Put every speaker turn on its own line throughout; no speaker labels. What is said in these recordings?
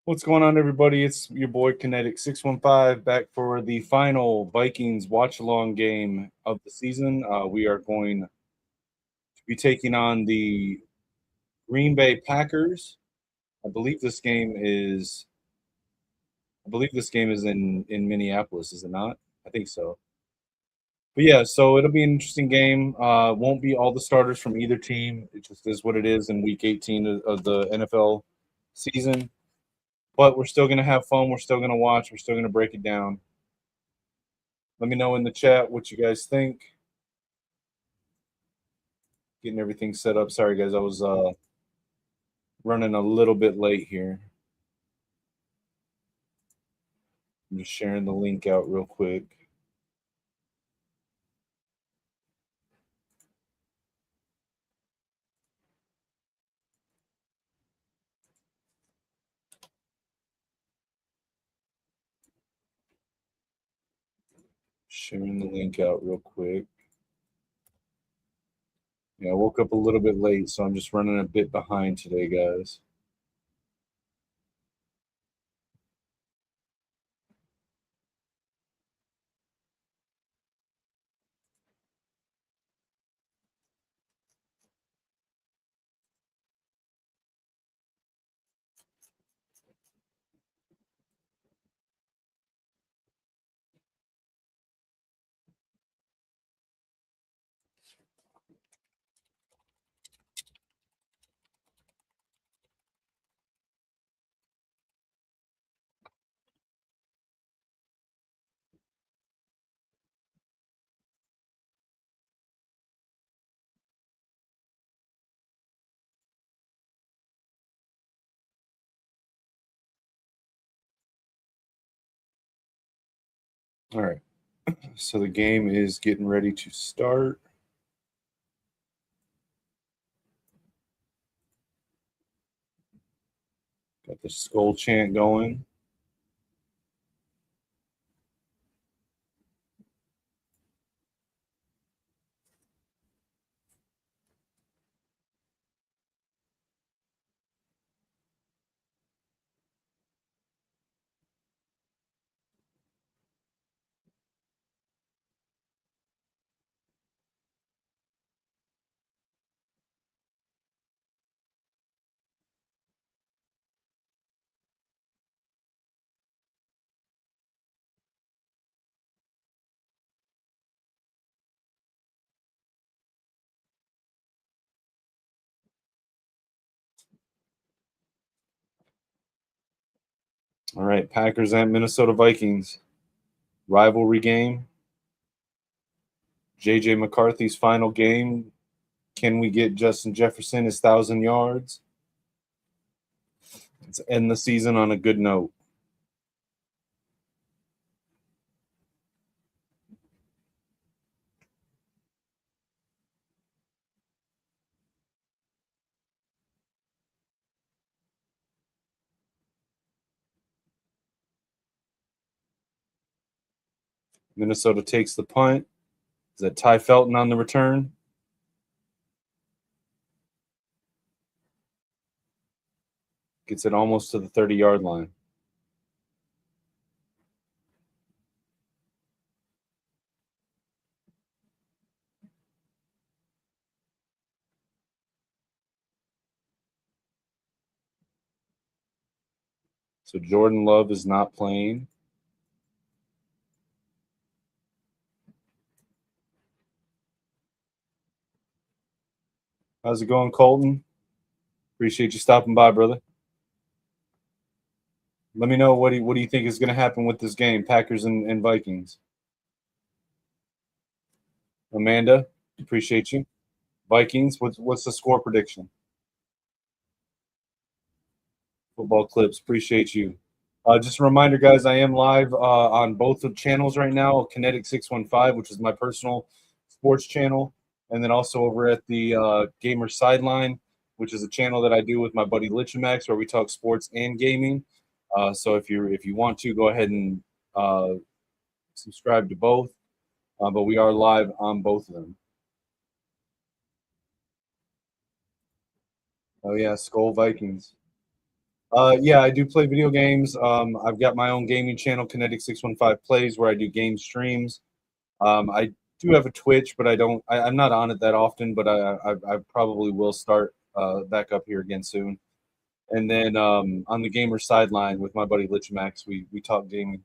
What's going on, everybody? It's your boy Kinetik 615 back for the final Vikings watch along game of the season. We are going to be taking on the Green Bay Packers. I believe this game is in Minneapolis, is it not? I think so. But yeah, so it'll be an interesting game. Won't be all the starters from either team. It just is what it is in week 18 of the NFL season. But we're still going to have fun. We're still going to watch. We're still going to break it down. Let me know in the chat what you guys think. Getting everything set up. Sorry, guys, I was running a little bit late here. I'm just sharing the link out real quick. Sharing the link out real quick. Yeah, I woke up a little bit late, so I'm just running a bit behind today, guys. All right. So the game is getting ready to start. Got the skull chant going. All right, Packers and Minnesota Vikings. Rivalry game. JJ McCarthy's final game. Can we get Justin Jefferson his 1,000 yards? Let's end the season on a good note. Minnesota takes the punt. Is that Ty Felton on the return? Gets it almost to the 30-yard line. So Jordan Love is not playing. How's it going, Colton? Appreciate you stopping by, brother. Let me know what do you think is going to happen with this game, Packers and Vikings. Amanda, appreciate you. Vikings, what's the score prediction? Football Clips, appreciate you. Just a reminder, guys, I am live on both of channels right now. Kinetik 615, which is my personal sports channel, and then also over at the Gamer Sideline, which is a channel that I do with my buddy Lichamax, where we talk sports and gaming. So if you want to, go ahead and subscribe to both. But we are live on both of them. Oh yeah, Skull Vikings. Yeah, I do play video games. I've got my own gaming channel, Kinetik 615 Plays, where I do game streams. I do have a Twitch, but I don't. I'm not on it that often, but I probably will start back up here again soon. And then on the gamer sideline with my buddy Lichmax, we talk gaming.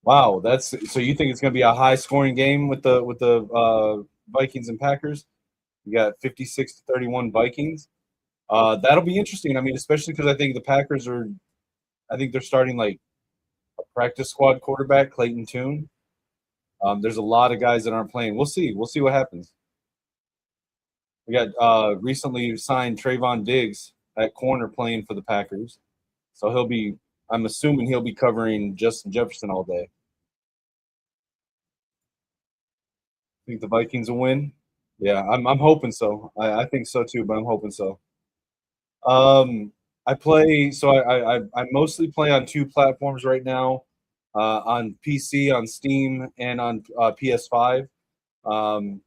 Wow, that's so you think it's going to be a high scoring game with the Vikings and Packers? You got 56 to 31 Vikings. That'll be interesting. I mean, especially because I think the Packers are. I think they're starting like a practice squad quarterback, Clayton Tune. There's a lot of guys that aren't playing. We'll see. We'll see what happens. We got recently signed Trayvon Diggs at corner playing for the Packers, so he'll be. I'm assuming he'll be covering Justin Jefferson all day. Think the Vikings will win? Yeah, I'm hoping so. I think so too, but I'm hoping so. I play so I mostly play on two platforms right now, on PC, on Steam, and on PS5. Um,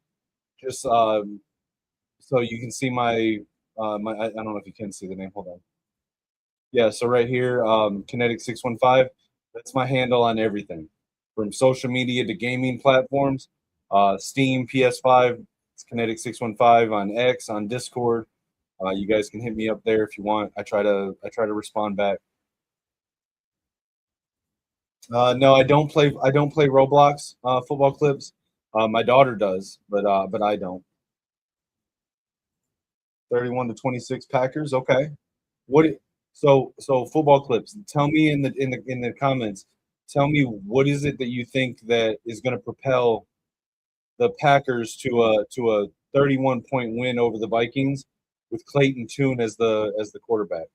just so you can see my I don't know if you can see the name. Hold on. Yeah, so right here, Kinetic 615. That's my handle on everything, from social media to gaming platforms. Steam, PS5. It's Kinetic 615 on X, on Discord. You guys can hit me up there if you want. I try to respond back. No, I don't play Roblox football clips. My daughter does, but I don't. 31 to 26 Packers. Okay. What? So football clips. Tell me in the comments. Tell me what is it that you think that is going to propel the Packers to a 31 point win over the Vikings with Clayton Tune as the quarterback.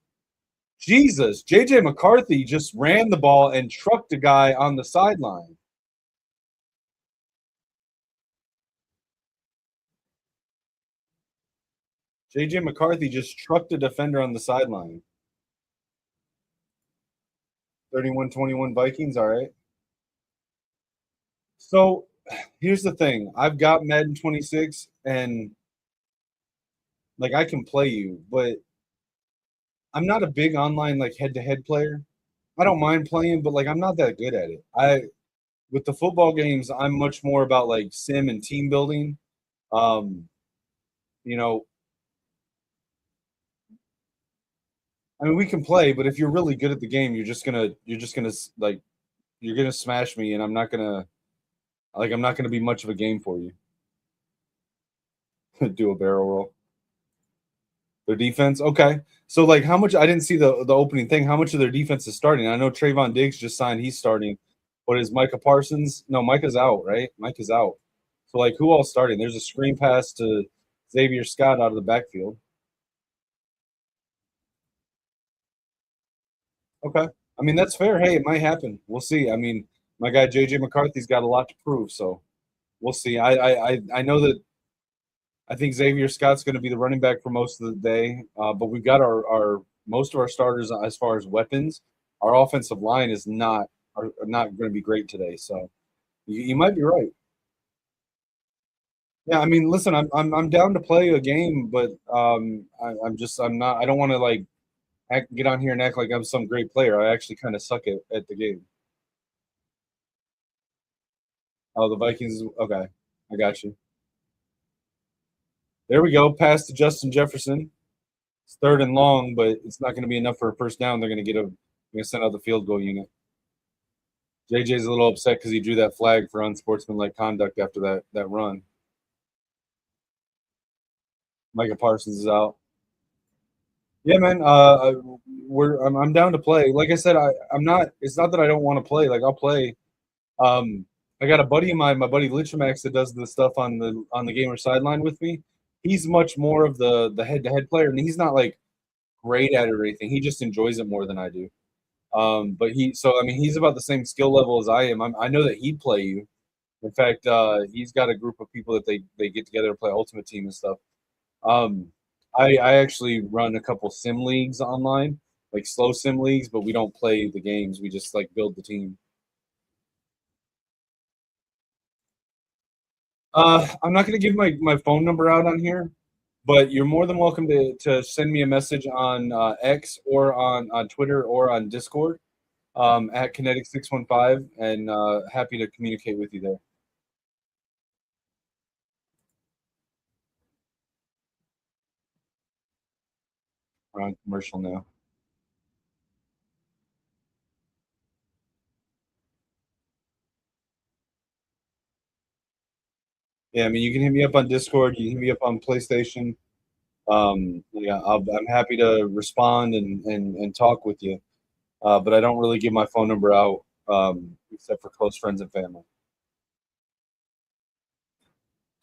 Jesus, JJ McCarthy just ran the ball and trucked a guy on the sideline. JJ McCarthy just trucked a defender on the sideline. 31-21 Vikings, all right. So here's the thing. I've got Madden 26 and like I can play you, but I'm not a big online like head-to-head player. I don't mind playing, but like I'm not that good at it. I with the football games, I'm much more about like sim and team building. Um, you know, I mean, we can play, but if you're really good at the game, you're just gonna like you're gonna smash me, and I'm not gonna be much of a game for you. Do a barrel roll. Their defense, okay. So like, how much? I didn't see the opening thing. How much of their defense is starting? I know Trayvon Diggs just signed; he's starting. What is Micah Parsons? No, Micah's out, right? Micah's out. So like, who all starting? There's a screen pass to Xavier Scott out of the backfield. Okay. I mean, that's fair. Hey, it might happen. We'll see. I mean, my guy JJ McCarthy's got a lot to prove, so we'll see. I know that I think Xavier Scott's going to be the running back for most of the day, but we've got our most of our starters as far as weapons. Our offensive line is not are not going to be great today, so you might be right. Yeah, I mean, listen, I'm down to play a game, but I'm not. I don't want to like get on here and act like I'm some great player. I actually kind of suck at the game. Oh, the Vikings. Okay, I got you. There we go. Pass to Justin Jefferson. It's third and long, but it's not going to be enough for a first down. They're going to send out the field goal unit. JJ's a little upset because he drew that flag for unsportsmanlike conduct after that run. Micah Parsons is out. Yeah, man. I'm down to play. Like I said, I'm not. It's not that I don't want to play. Like I'll play. Um, I got a buddy of mine, my buddy Lichmax, that does the stuff on the gamer sideline with me. He's much more of the head to head player, and he's not like great at it or anything. He just enjoys it more than I do. But so I mean, he's about the same skill level as I am. I know that he'd play you. In fact, he's got a group of people that they get together to play Ultimate Team and stuff. Um, I actually run a couple sim leagues online, like slow sim leagues, but we don't play the games. We just like build the team. I'm not going to give my phone number out on here, But you're more than welcome to send me a message on X or on Twitter or on Discord at Kinetik615, and happy to communicate with you there. We're on commercial now. Yeah, I mean, you can hit me up on Discord. You can hit me up on PlayStation. Yeah, I'm happy to respond and talk with you. But I don't really give my phone number out except for close friends and family.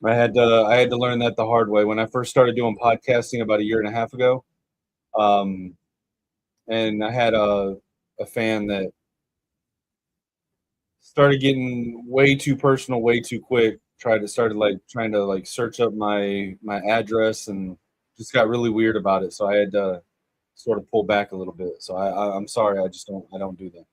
I had to learn that the hard way when I first started doing podcasting about a year and a half ago. Um, and I had a fan that started getting way too personal, way too quick. Tried to started like trying to like search up my address and just got really weird about it. So I had to sort of pull back a little bit. So I'm sorry, I don't do that.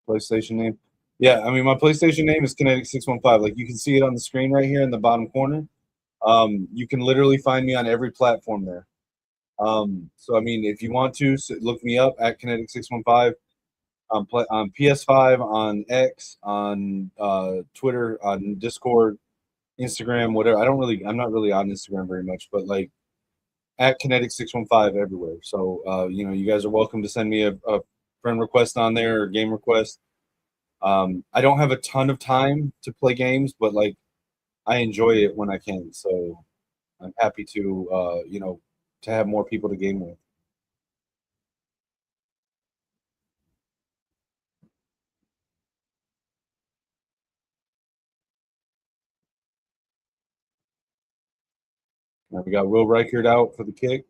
PlayStation name. Yeah, I mean my PlayStation name is Kinetik615. Like you can see it on the screen right here in the bottom corner. You can literally find me on every platform there. So I mean, if you want to look me up at Kinetik615 on PS5, on X, on Twitter, on Discord, Instagram, whatever. I'm not really on Instagram very much, but like at Kinetik615 everywhere. So you guys are welcome to send me a friend request on there or game request. I don't have a ton of time to play games, but like I enjoy it when I can. So I'm happy to to have more people to game with. Now we got Will Reichert out for the kick.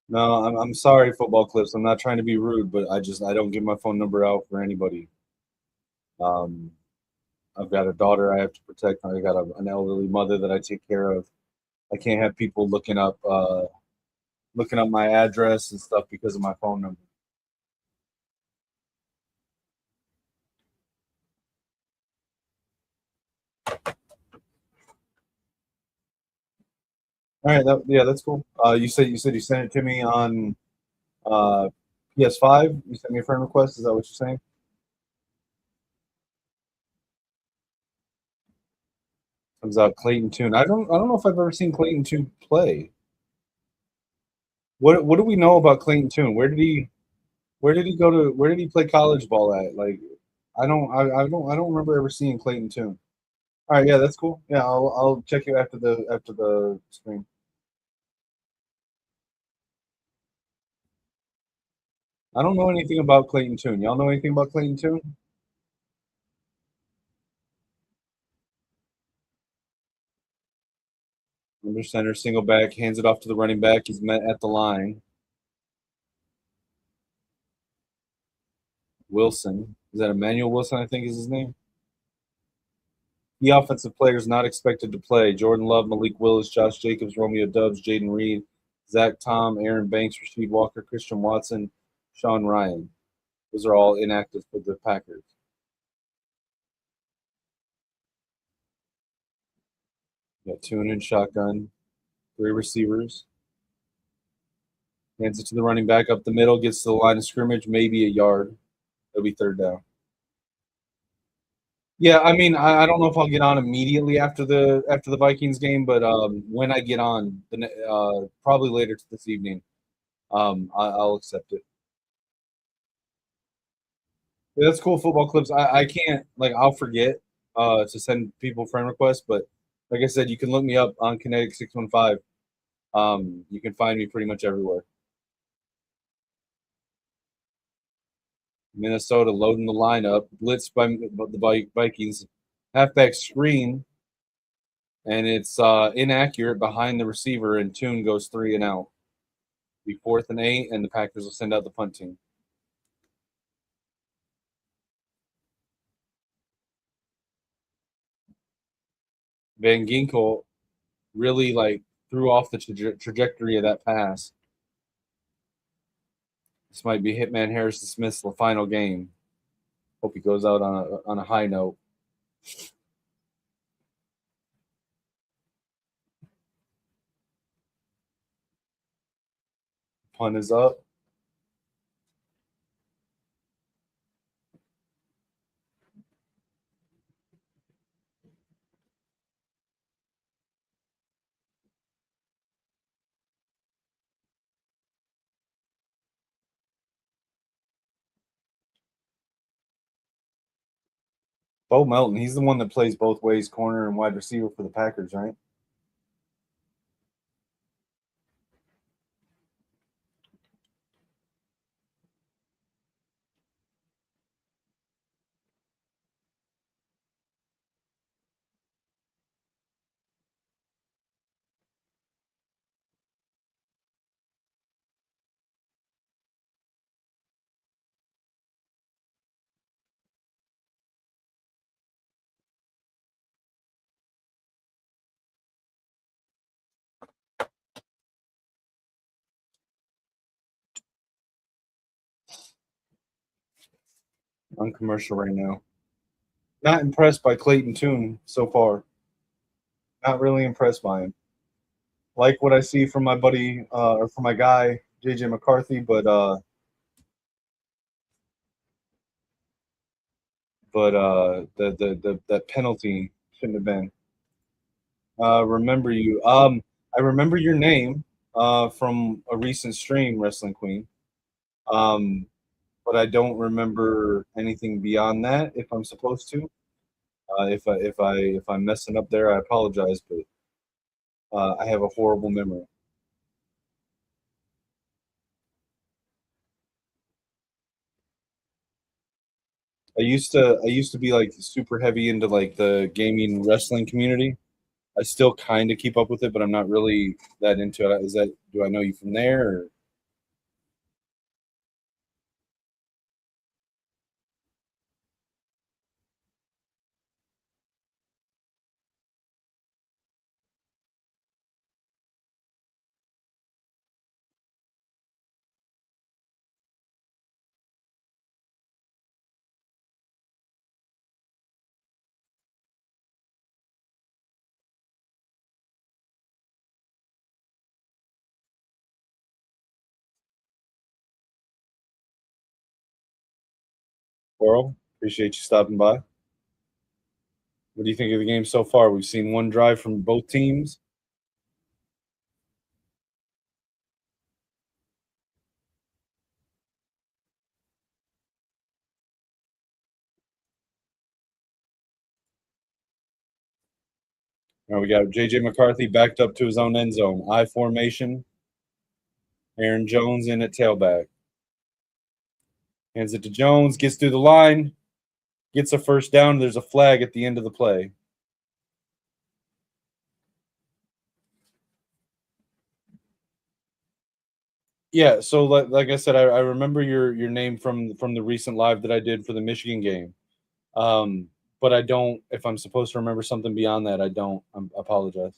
No, I'm sorry, football clips. I'm not trying to be rude, but I don't give my phone number out for anybody. Um, I've got a daughter I have to protect. I got an elderly mother that I take care of. I can't have people looking up my address and stuff because of my phone number. All right, yeah, that's cool. You said you sent it to me on uh, PS5. You sent me a friend request. Is that what you're saying? Comes out Clayton Tune. I don't know if I've ever seen Clayton Tune play. What do we know about Clayton Tune? Where did he play college ball at? Like I don't remember ever seeing Clayton Tune. All right, yeah, that's cool. Yeah, I'll check you after the stream. I don't know anything about Clayton Tune. Y'all know anything about Clayton Tune? Under center, single back, hands it off to the running back. He's met at the line. Wilson. Is that Emmanuel Wilson, I think is his name? The offensive players not expected to play. Jordan Love, Malik Willis, Josh Jacobs, Romeo Dubs, Jaden Reed, Zach Tom, Aaron Banks, Rasheed Walker, Christian Watson, Sean Ryan. Those are all inactive for the Packers. Got tune and shotgun, three receivers. Hands it to the running back up the middle, gets to the line of scrimmage, maybe a yard. It'll be third down. Yeah, I mean, I don't know if I'll get on immediately after the Vikings game, but when I get on, probably later this evening, I'll accept it. Yeah, that's cool. Football clips. I can't like I'll forget to send people friend requests, but like I said, you can look me up on Kinetik615. You can find me pretty much everywhere. Minnesota loading the lineup, blitzed by the Vikings. Halfback screen, and it's inaccurate behind the receiver, and Tune goes 3 and out. Be 4th and 8, and the Packers will send out the punt team. Van Ginkel really threw off the trajectory of that pass. This might be Hitman Harrison Smith's final game. Hope he goes out on a high note. Punt is up. Bo Melton, he's the one that plays both ways, corner and wide receiver for the Packers, right? On commercial right now. Not impressed by Clayton Tune so far. Not really impressed by him. Like what I see from my buddy or from my guy JJ McCarthy, but that penalty shouldn't have been. Remember you. I remember your name from a recent stream, Wrestling Queen. Um, but I don't remember anything beyond that. If I'm supposed to, if I'm messing up there, I apologize. But I have a horrible memory. I used to be like super heavy into like the gaming wrestling community. I still kind of keep up with it, but I'm not really that into it. Is that do I know you from there? Or? Coral, appreciate you stopping by. What do you think of the game so far? We've seen one drive from both teams. Now we got JJ McCarthy backed up to his own end zone. I formation. Aaron Jones in at tailback. Hands it to Jones, gets through the line, gets a first down. There's a flag at the end of the play. Yeah, so like I said, I remember your name from the recent live that I did for the Michigan game. But I don't. If I'm supposed to remember something beyond that, I don't. I apologize.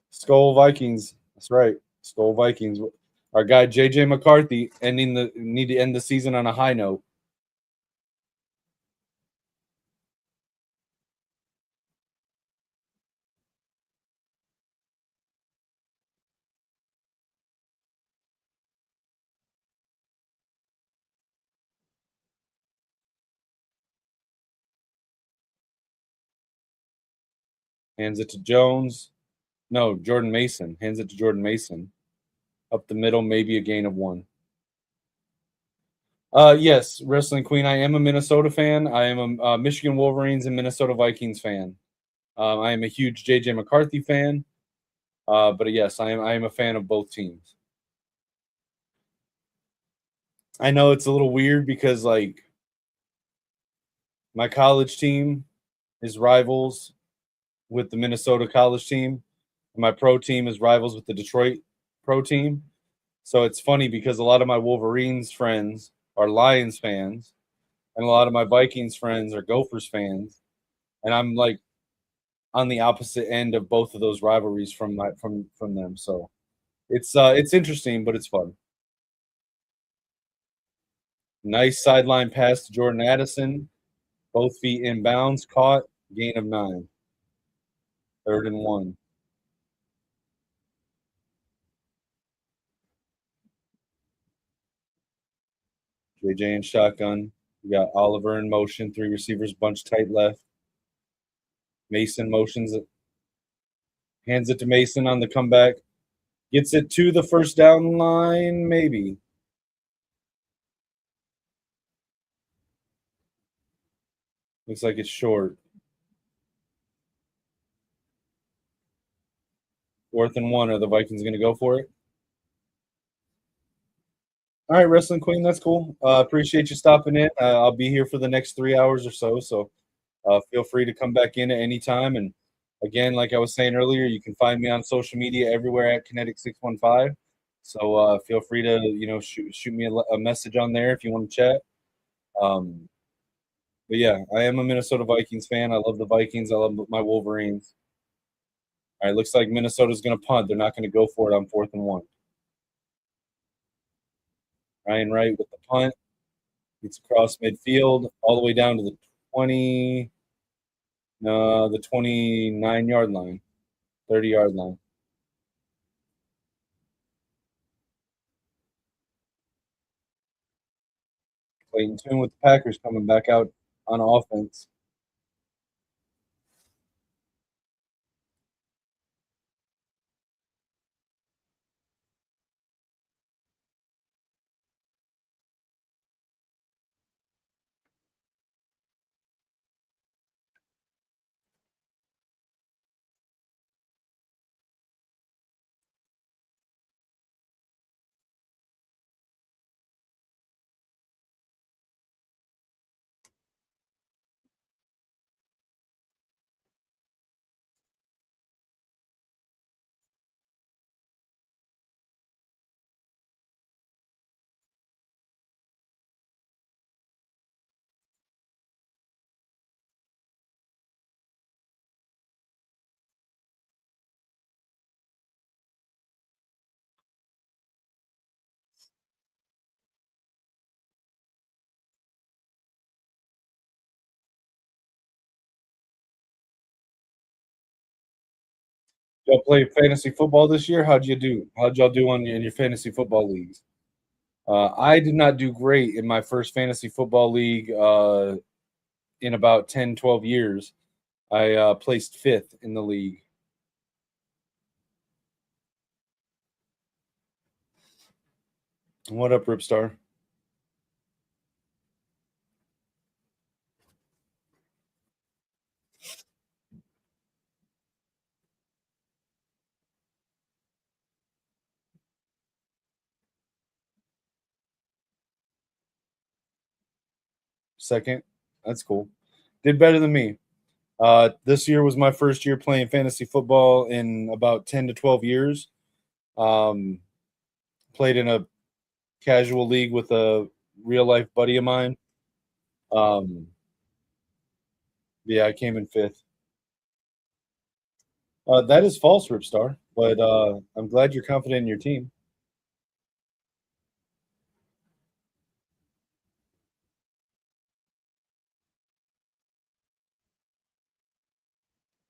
Skull Vikings. That's right. Skull Vikings. Our guy JJ McCarthy need to end the season on a high note. Hands it to Jones. No, Jordan Mason. Hands it to Jordan Mason. Up the middle, maybe a gain of 1. Yes, Wrestling Queen. I am a Minnesota fan. I am a Michigan Wolverines and Minnesota Vikings fan. I am a huge JJ McCarthy fan. But yes, I am a fan of both teams. I know it's a little weird because like my college team is rivals with the Minnesota college team. And my pro team is rivals with the Detroit pro team. So it's funny because a lot of my Wolverines friends are Lions fans, and a lot of my Vikings friends are Gophers fans, and I'm like on the opposite end of both of those rivalries from them. So it's interesting, but it's fun. Nice sideline pass to Jordan Addison, both feet inbounds, caught, gain of 9, 3rd and 1. JJ in shotgun. We got Oliver in motion, 3 receivers, bunch tight left. Mason motions it, hands it to Mason on the comeback. Gets it to the first down line, maybe. Looks like it's short. 4th and 1. Are the Vikings going to go for it? All right, Wrestling Queen, that's cool. Appreciate you stopping in. I'll be here for the next 3 hours or so. So feel free to come back in at any time. And again, like I was saying earlier, you can find me on social media everywhere at Kinetik615. So feel free to shoot me a message on there if you want to chat. Um, but yeah, I am a Minnesota Vikings fan. I love the Vikings. I love my Wolverines. All right, looks like Minnesota's going to punt. They're not going to go for it on 4th and 1. Ryan Wright with the punt. Gets across midfield all the way down to the 20, no, the 29-yard line, 30-yard line. Clayton Tune with the Packers coming back out on offense. Y'all play fantasy football this year? How'd you do? How'd y'all do in your fantasy football leagues? I did not do great in my first fantasy football league in about 10, 12 years. I placed 5th in the league. What up, Ripstar? Second. That's cool. Did better than me. This year was my first year playing fantasy football in about 10 to 12 years. Um, Played in a casual league with a real life buddy of mine. Um, yeah, I came in 5th. That is false, Ripstar, but I'm glad you're confident in your team.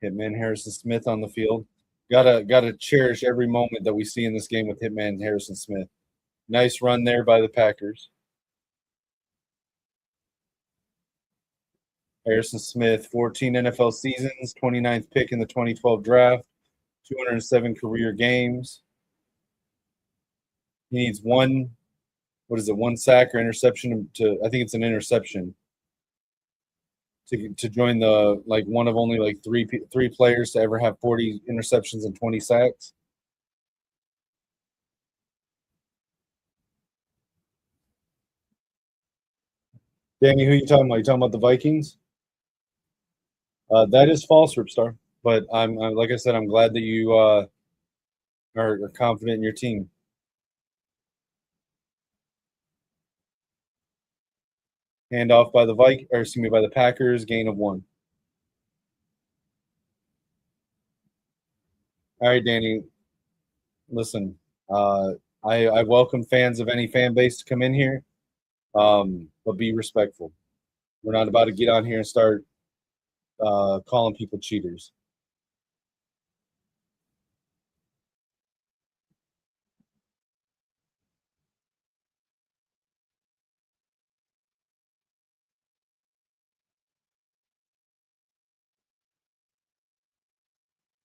Hitman Harrison Smith on the field. Gotta cherish every moment that we see in this game with Hitman Harrison Smith. Nice run there by the Packers. Harrison Smith, 14 NFL seasons, 29th pick in the 2012 draft, 207 career games. He needs one sack or interception to, I think it's an interception to join the like one of only like three players to ever have 40 interceptions and 20 sacks. Danny, who you talking about? You talking about the Vikings? That is false, Ripstar. But I'm like I said, I'm glad that you are confident in your team. Hand off by the by the Packers, gain of 1. All right, Danny. Listen, uh, I welcome fans of any fan base to come in here, but be respectful. We're not about to get on here and start calling people cheaters.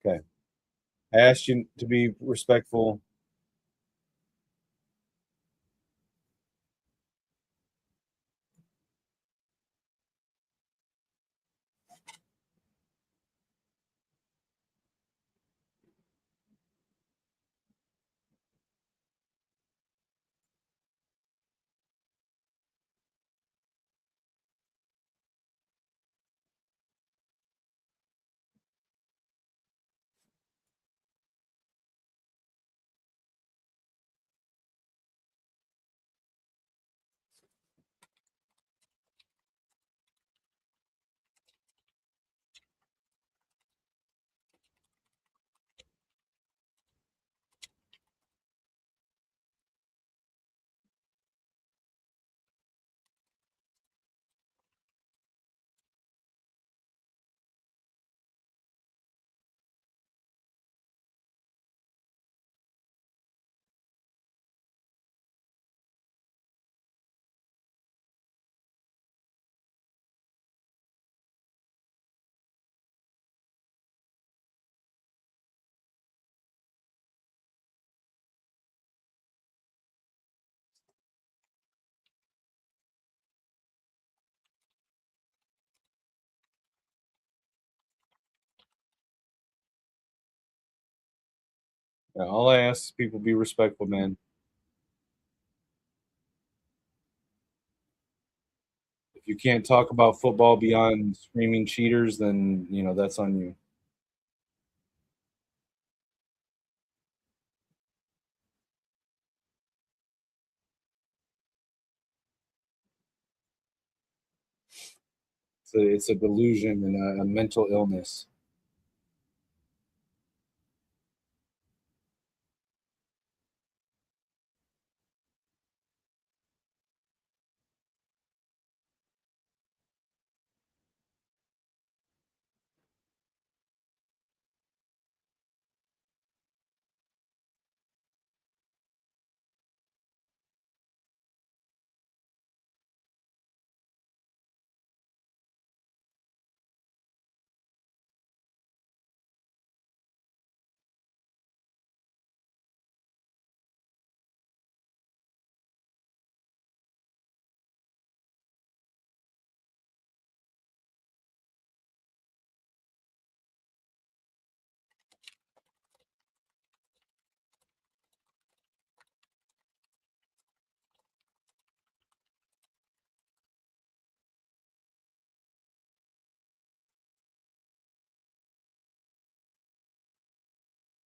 Okay. I asked you to be respectful. All I ask is people be respectful, man. If you can't talk about football beyond screaming cheaters, then that's on you. It's a delusion and a mental illness.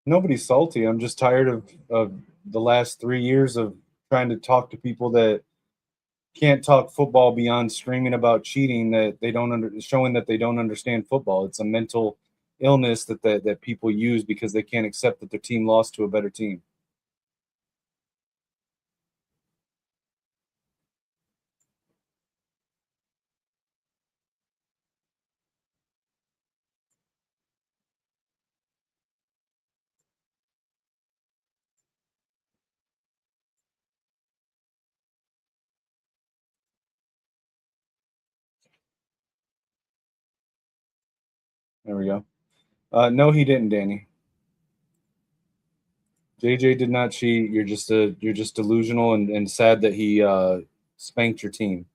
Nobody's salty. I'm just tired of the last 3 years of trying to talk to people that can't talk football beyond screaming about cheating, that they don't showing that they don't understand football. It's a mental illness that people use because they can't accept that their team lost to a better team. There we go. No, he didn't, Danny. JJ did not cheat. You're just delusional and sad that he spanked your team.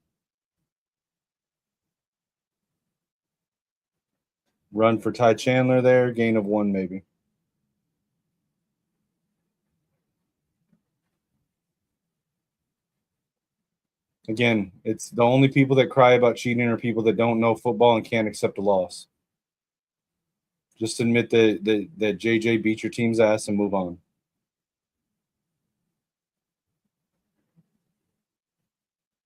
Run for Ty Chandler there, gain of 1 maybe. Again, it's the only people that cry about cheating are people that don't know football and can't accept a loss. Just admit that JJ beat your team's ass and move on.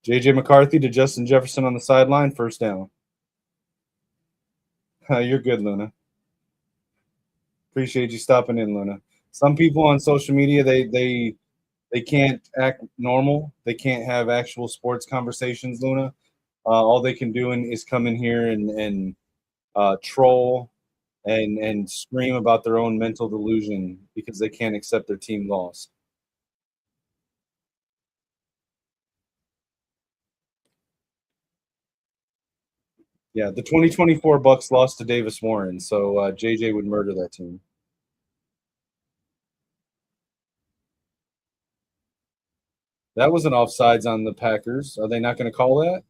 JJ McCarthy to Justin Jefferson on the sideline, first down. You're good, Luna. Appreciate you stopping in, Luna. Some people on social media they can't act normal. They can't have actual sports conversations, Luna. All they can do is come in here and troll and scream about their own mental delusion because they can't accept their team lost. Yeah, the 2024 Bucks lost to Davis Warren, so JJ would murder that team. That was an offsides on the Packers. Are they not going to call that?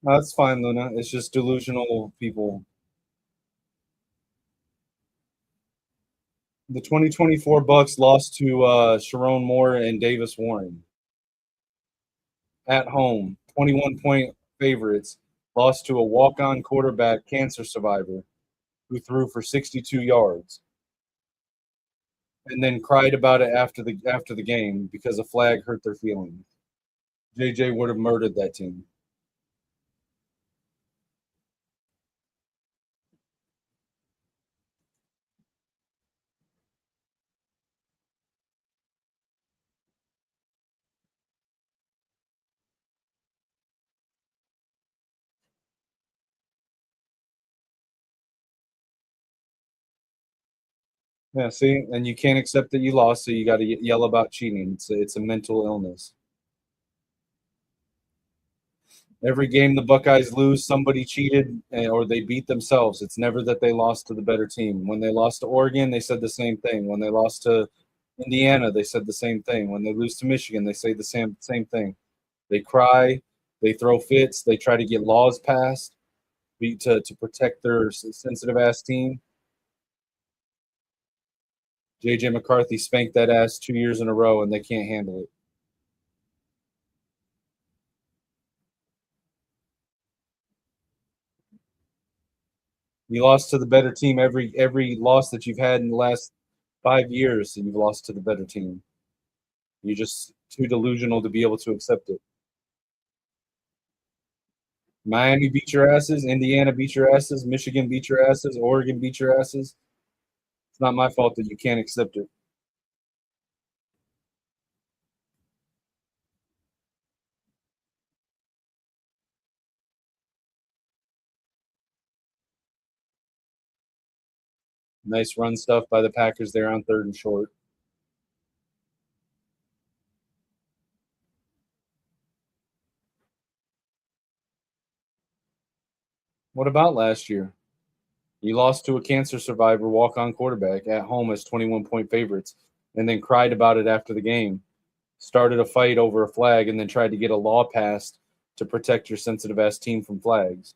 No, that's fine, Luna. It's just delusional people. The 2024 Bucks lost to Sharon Moore and Davis Warren at home. 21-point favorites. Lost to a walk-on quarterback cancer survivor who threw for 62 yards and then cried about it after the game because a flag hurt their feelings. JJ would have murdered that team. Yeah, see, and you can't accept that you lost, so you got to yell about cheating. It's a mental illness. Every game the Buckeyes lose, somebody cheated or they beat themselves. It's never that they lost to the better team. When they lost to Oregon, they said the same thing. When they lost to Indiana, they said the same thing. When they lose to Michigan, they say the same thing. They cry, they throw fits, they try to get laws passed to protect their sensitive ass team. JJ McCarthy spanked that ass 2 years in a row, and they can't handle it. You lost to the better team every loss that you've had in the last 5 years. You've lost to the better team. You're just too delusional to be able to accept it. Miami beat your asses. Indiana beat your asses. Michigan beat your asses. Oregon beat your asses. It's not my fault that you can't accept it. Nice run stuff by the Packers there on 3rd and short. What about last year? You lost to a cancer survivor walk-on quarterback at home as 21-point favorites and then cried about it after the game. Started a fight over a flag and then tried to get a law passed to protect your sensitive ass team from flags.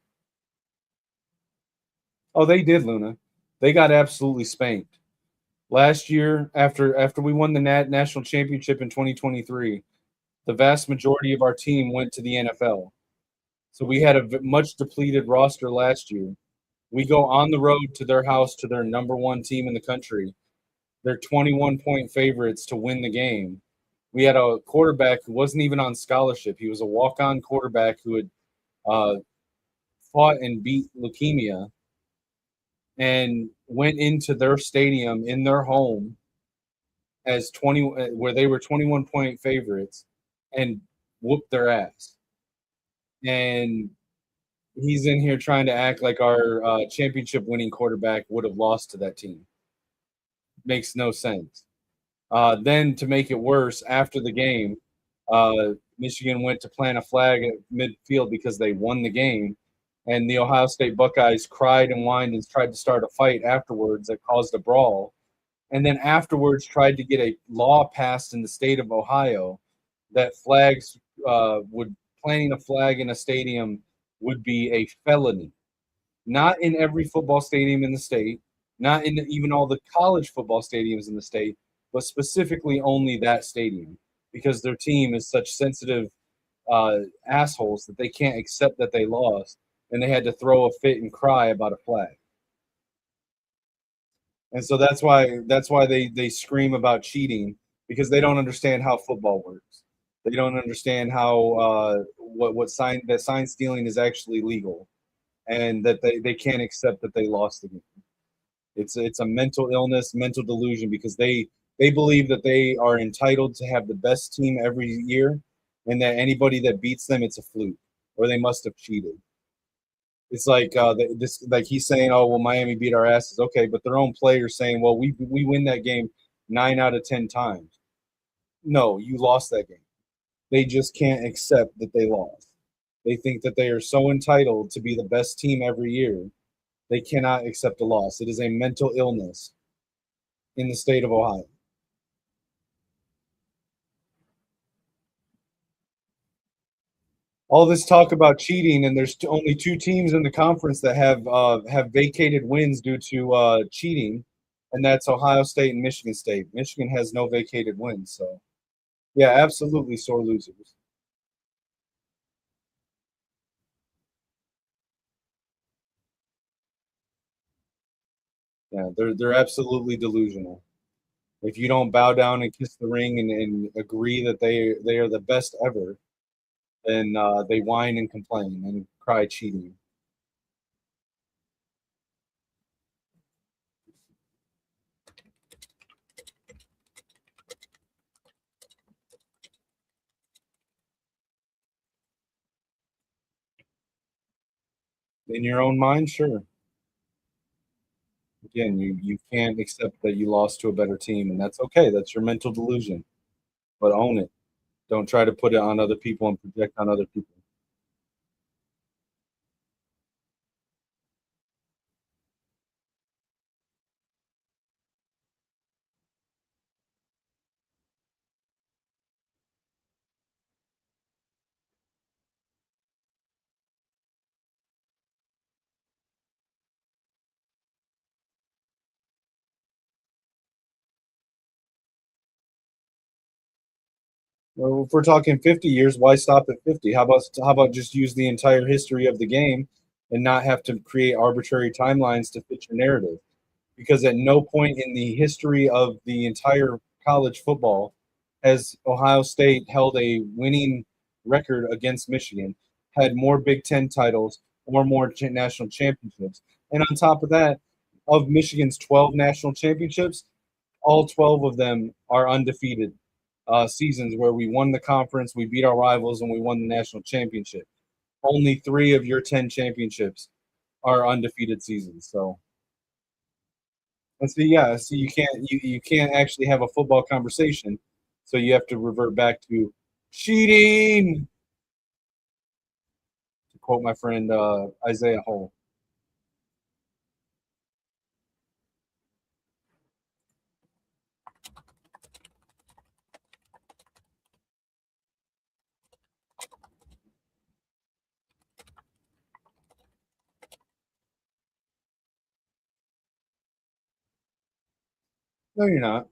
Oh, they did, Luna. They got absolutely spanked. Last year, after we won the national championship in 2023, the vast majority of our team went to the NFL. So we had a much depleted roster last year. We go on the road to their house to their number one team in the country. They're 21-point favorites to win the game. We had a quarterback who wasn't even on scholarship. He was a walk-on quarterback who had uh, fought and beat leukemia and went into their stadium in their home as 20 where they were 21-point favorites and whooped their ass. And he's in here trying to act like our championship winning quarterback would have lost to that team. Makes no sense. Then to make it worse, after the game, Michigan went to plant a flag at midfield because they won the game. And the Ohio State Buckeyes cried and whined and tried to start a fight afterwards that caused a brawl. And then afterwards tried to get a law passed in the state of Ohio that flags would planting a flag in a stadium would be a felony. Not in every football stadium in the state, not in even all the college football stadiums in the state, but specifically only that stadium. because their team is such sensitive assholes that they can't accept that they lost, and they had to throw a fit and cry about a flag. And so that's why they scream about cheating, because they don't understand how football works. They don't understand how sign stealing is actually legal, and that they can't accept that they lost the game. It's a mental illness, mental delusion, because they believe that they are entitled to have the best team every year, and that anybody that beats them, it's a fluke, or they must have cheated. It's like this, like he's saying, "Oh well, Miami beat our asses." Okay, but their own players saying, "Well, we win that game 9 out of 10 times." No, you lost that game. They just can't accept that they lost. They think that they are so entitled to be the best team every year. They cannot accept a loss. It is a mental illness in the state of Ohio. All this talk about cheating, and there's only two teams in the conference that have vacated wins due to cheating, and that's Ohio State and Michigan State. Michigan has no vacated wins, so yeah, absolutely sore losers. Yeah, they're absolutely delusional. If you don't bow down and kiss the ring and agree that they are the best ever, then they whine and complain and cry cheating. In your own mind, sure. Again, you can't accept that you lost to a better team, and that's okay. That's your mental delusion, but own it. Don't try to put it on other people and project on other people. Well, if we're talking 50 years, why stop at 50? How about just use the entire history of the game and not have to create arbitrary timelines to fit your narrative? Because at no point in the history of the entire college football has Ohio State held a winning record against Michigan, had more Big Ten titles, or more national championships. And on top of that, of Michigan's 12 national championships, all 12 of them are undefeated seasons where we won the conference, we beat our rivals, and we won the national championship. Only three of your 10 championships are undefeated seasons. So, and so yeah, so you can't actually have a football conversation. So you have to revert back to cheating, to quote my friend Isaiah Hole. No, you're not.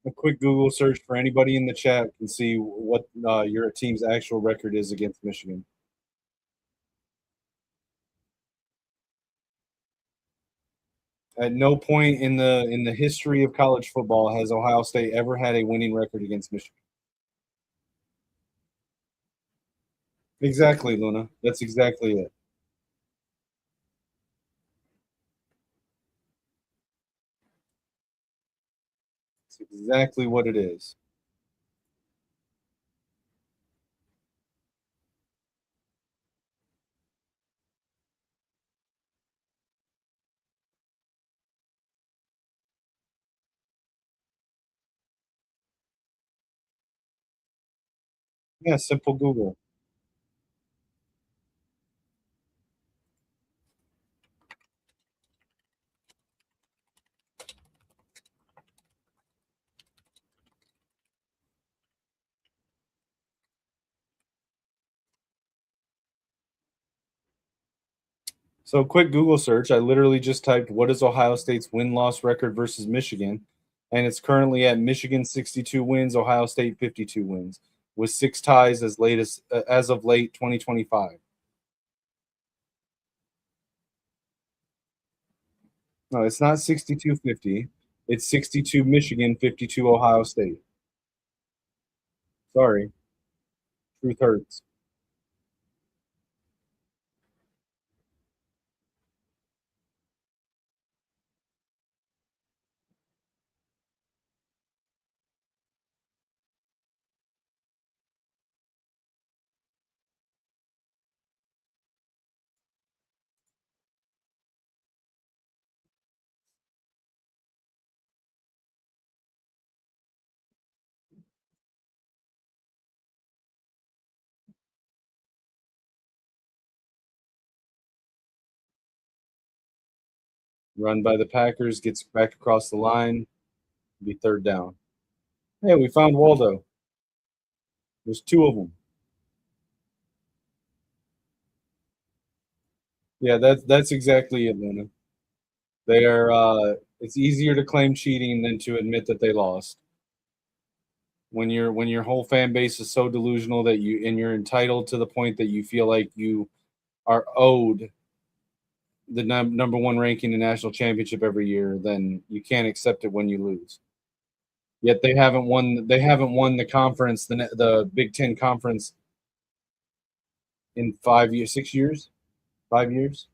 A quick Google search for anybody in the chat can see what your team's actual record is against Michigan. At no point in the history of college football has Ohio State ever had a winning record against Michigan. Exactly, Luna. That's exactly it. It's exactly what it is. Yeah, simple Google. So quick Google search. I literally just typed what is Ohio State's win-loss record versus Michigan, and it's currently at Michigan 62 wins, Ohio State 52 wins, with 6 ties as of late 2025. No, it's not 62-50. It's 62 Michigan, 52 Ohio State. Sorry, truth hurts. Run by the Packers, gets back across the line, be third down. Hey, we found Waldo. There's two of them. Yeah, that's exactly it, Luna. They are. It's easier to claim cheating than to admit that they lost. When your whole fan base is so delusional that you're entitled to the point that you feel like you are owed the number one ranking in national championship every year, then you can't accept it when you lose. Yet they haven't won. They haven't won the conference, the Big Ten conference, in 5 years, 6 years, 5 years.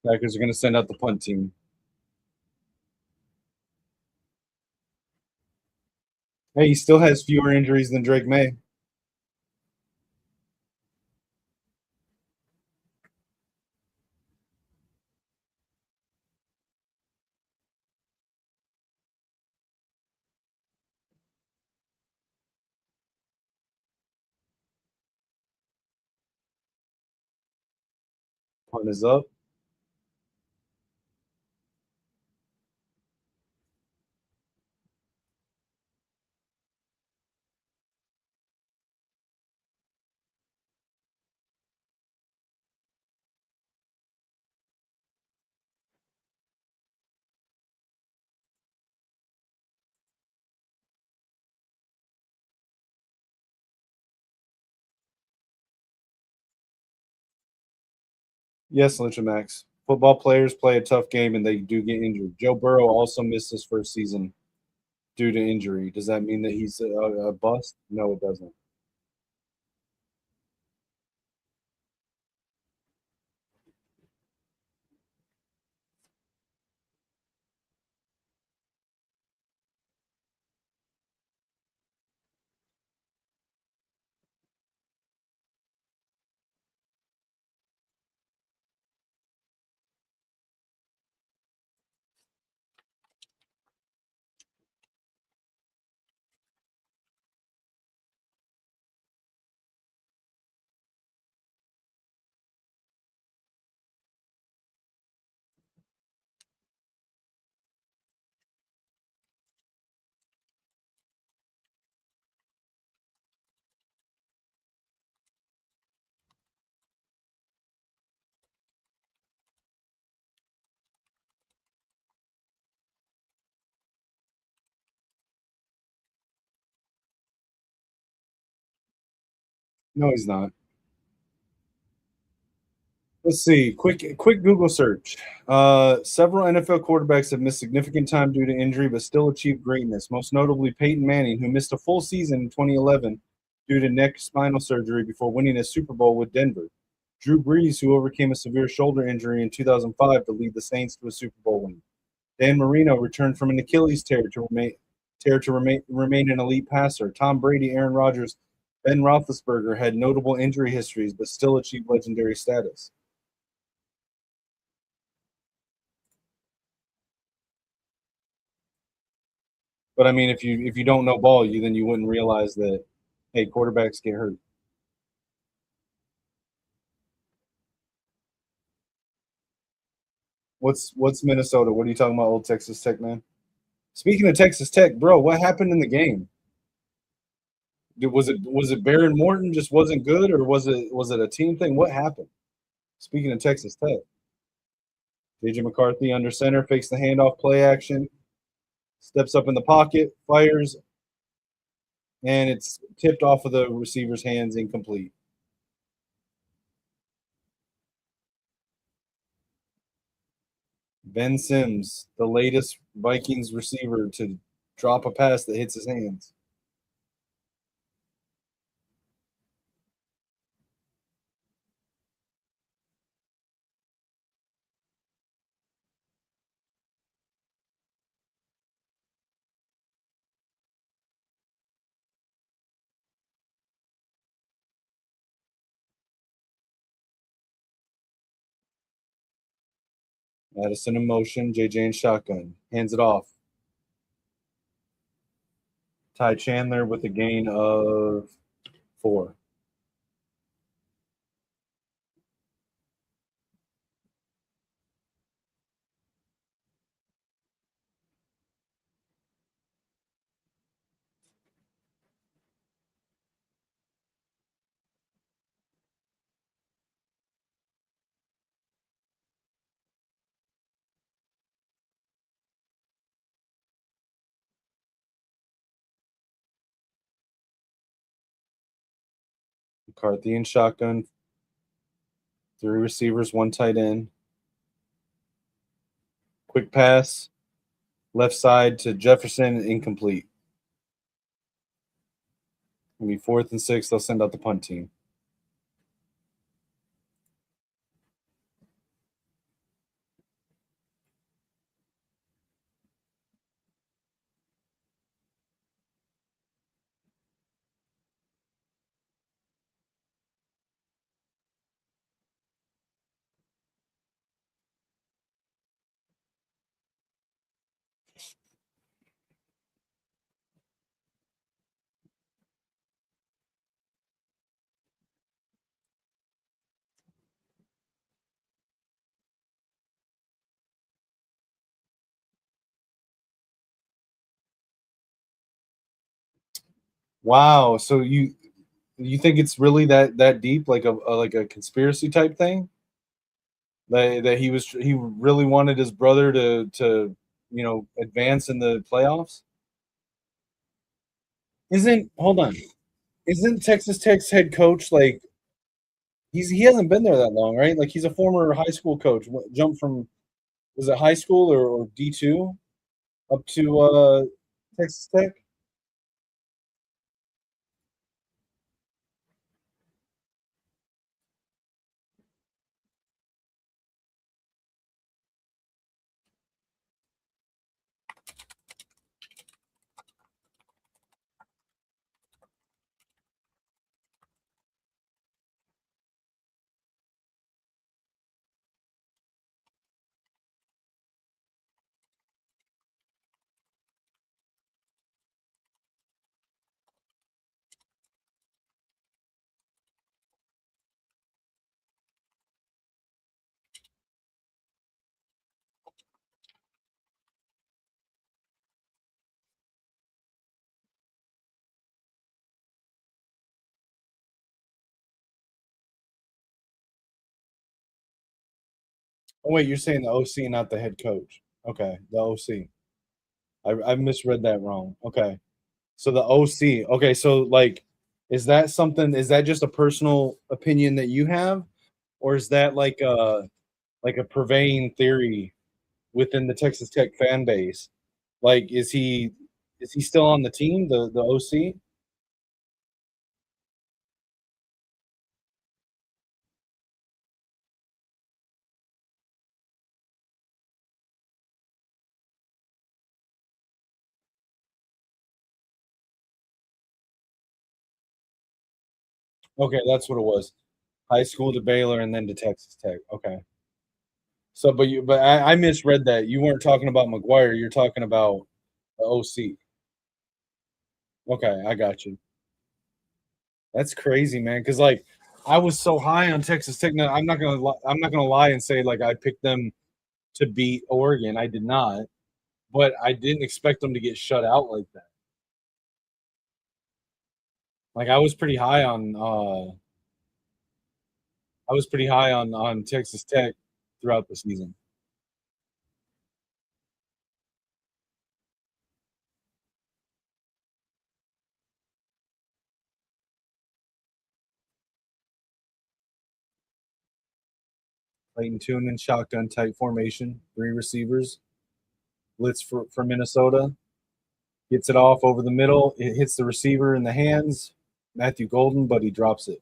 Packers are going to send out the punt team. Hey, he still has fewer injuries than Drake May. Punt is up. Yes, Lynch and Max. Football players play a tough game and they do get injured. Joe Burrow also missed his first season due to injury. Does that mean that he's a bust? No, it doesn't. No, he's not. Let's see. Quick Google search. Several NFL quarterbacks have missed significant time due to injury, but still achieved greatness. Most notably, Peyton Manning, who missed a full season in 2011 due to neck spinal surgery before winning a Super Bowl with Denver. Drew Brees, who overcame a severe shoulder injury in 2005 to lead the Saints to a Super Bowl win. Dan Marino returned from an Achilles tear to remain an elite passer. Tom Brady, Aaron Rodgers, Ben Roethlisberger had notable injury histories, but still achieved legendary status. But I mean, if you don't know ball, you wouldn't realize that, hey, quarterbacks get hurt. What's Minnesota? What are you talking about, old Texas Tech, man? Speaking of Texas Tech, bro, what happened in the game? Was it Baron Morton just wasn't good, or was it a team thing? What happened? Speaking of Texas Tech, JJ McCarthy under center fakes the handoff, play action, steps up in the pocket, fires, and it's tipped off of the receiver's hands, incomplete. Ben Sims, the latest Vikings receiver to drop a pass that hits his hands. Madison in motion, JJ in shotgun, hands it off. Ty Chandler with a gain of 4. McCarthy in shotgun, 3 receivers, 1 tight end. Quick pass, left side to Jefferson, incomplete. It'll be 4th and 6. They'll send out the punt team. Wow. So you think it's really that deep, like a conspiracy type thing? That he really wanted his brother to advance in the playoffs? Isn't hold on. Isn't Texas Tech's head coach like he hasn't been there that long, right? Like he's a former high school coach. Jumped from was it high school or D2 up to Texas Tech? Oh wait, you're saying the OC, not the head coach. Okay, the OC. I misread that wrong. Okay. So the OC. Okay, so like is that something is that just a personal opinion that you have? Or is that like a purveying theory within the Texas Tech fan base? Like is he still on the team, the OC? Okay, that's what it was. High school to Baylor and then to Texas Tech. Okay. So but I misread that. You weren't talking about McGuire, you're talking about the OC. Okay, I got you. That's crazy, man. Because like I was so high on Texas Tech. Now, I'm not gonna lie and say like I picked them to beat Oregon. I did not, but I didn't expect them to get shut out like that. Like I was pretty high on Texas Tech throughout the season. Clayton Tune in shotgun type formation, three receivers, blitz for Minnesota, gets it off over the middle. It hits the receiver in the hands, Matthew Golden, but he drops it.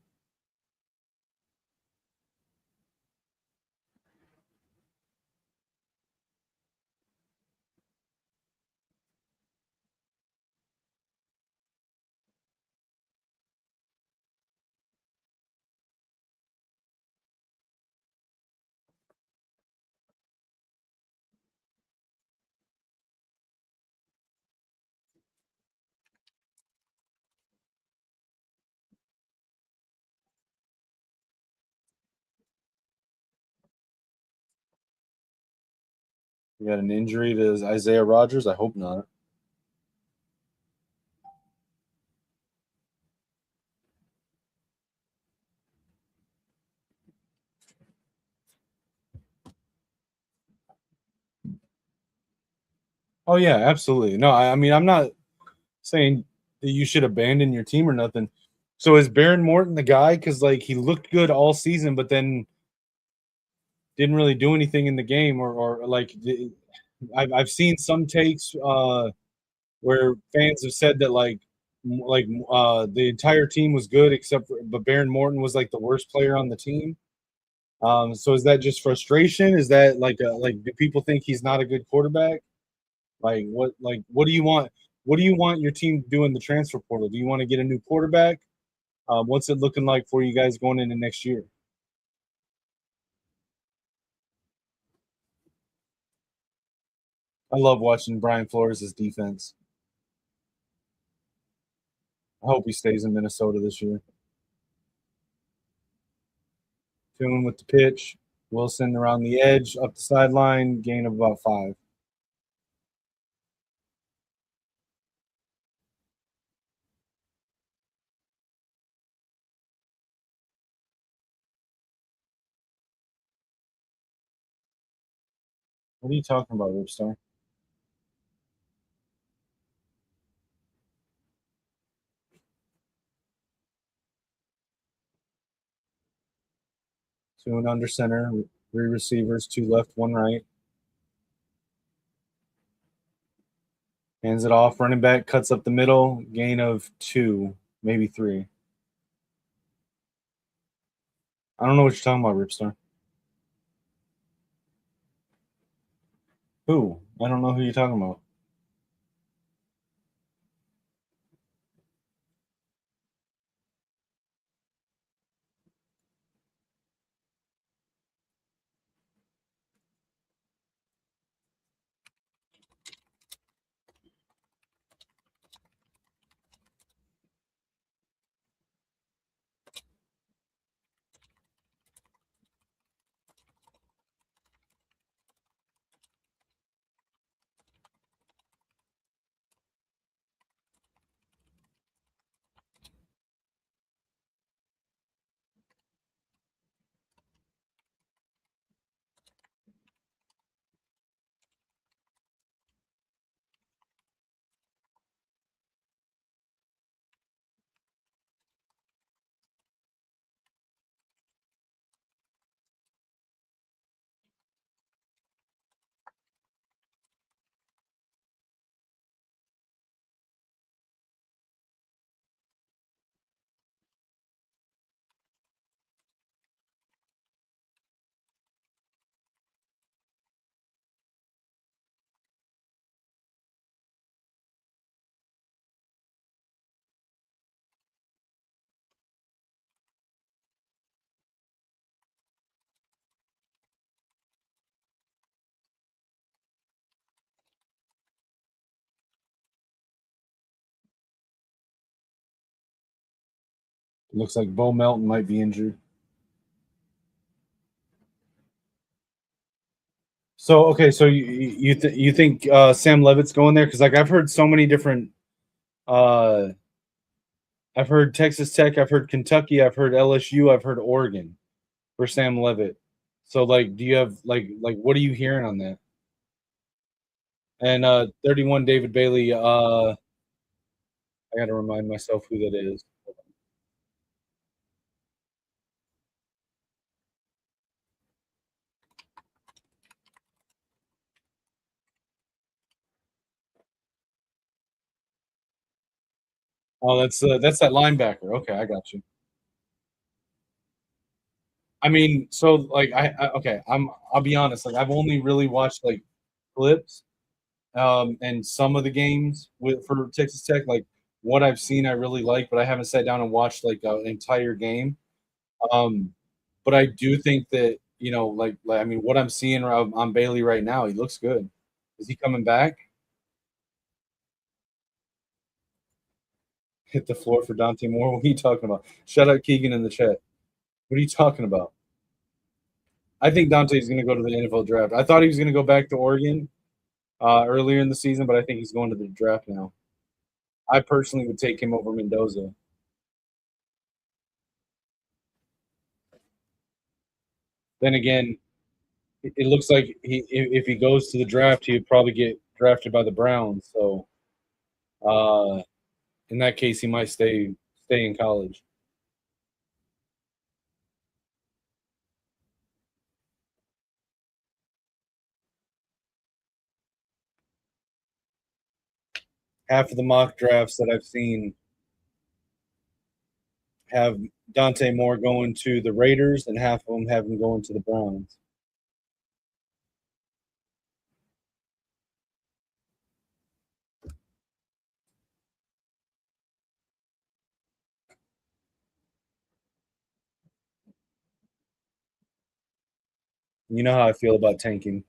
We got an injury to Isaiah Rogers. I hope not. Oh yeah, absolutely. No, I mean I'm not saying that you should abandon your team or nothing. So is Baron Morton the guy? Because like he looked good all season, but then didn't really do anything in the game, or like I've seen some takes where fans have said that the entire team was good except for but Baron Morton was like the worst player on the team. So is that just frustration? Is that like do people think he's not a good quarterback? What do you want? What do you want your team to do in the transfer portal? Do you want to get a new quarterback? What's it looking like for you guys going into next year? I love watching Brian Flores' defense. I hope he stays in Minnesota this year. Tune with the pitch. Wilson around the edge, up the sideline, gain of about 5. What are you talking about, Ripstar? Tune under center, 3 receivers, 2 left, 1 right. Hands it off, running back cuts up the middle, gain of 2, maybe 3. I don't know what you're talking about, Ripstar. Who? I don't know who you're talking about. It looks like Bo Melton might be injured. So okay, so you think Sam Levitt's going there? Because like I've heard so many different uh, I've heard Texas Tech, I've heard Kentucky, I've heard LSU, I've heard Oregon for Sam Levitt. So like, do you have like what are you hearing on that? And 31 David Bailey, I got to remind myself who that is. Oh, that's that linebacker. Okay, I got you. I mean, so like okay, I'll be honest, like I've only really watched like clips and some of the games with for Texas Tech. Like what I've seen I really like, but I haven't sat down and watched like an entire game. Um but I do think that, like I mean what I'm seeing on Bailey right now, he looks good. Is he coming back? Hit the floor for Dante Moore. What are you talking about? Shout out Keegan in the chat. What are you talking about? I think Dante's going to go to the NFL draft. I thought he was going to go back to Oregon earlier in the season, but I think he's going to the draft now. I personally would take him over Mendoza. Then again, it looks like if he goes to the draft, he would probably get drafted by the Browns. So uh, in that case, he might stay in college. Half of the mock drafts that I've seen have Dante Moore going to the Raiders, and half of them have him going to the Browns. You know how I feel about tanking.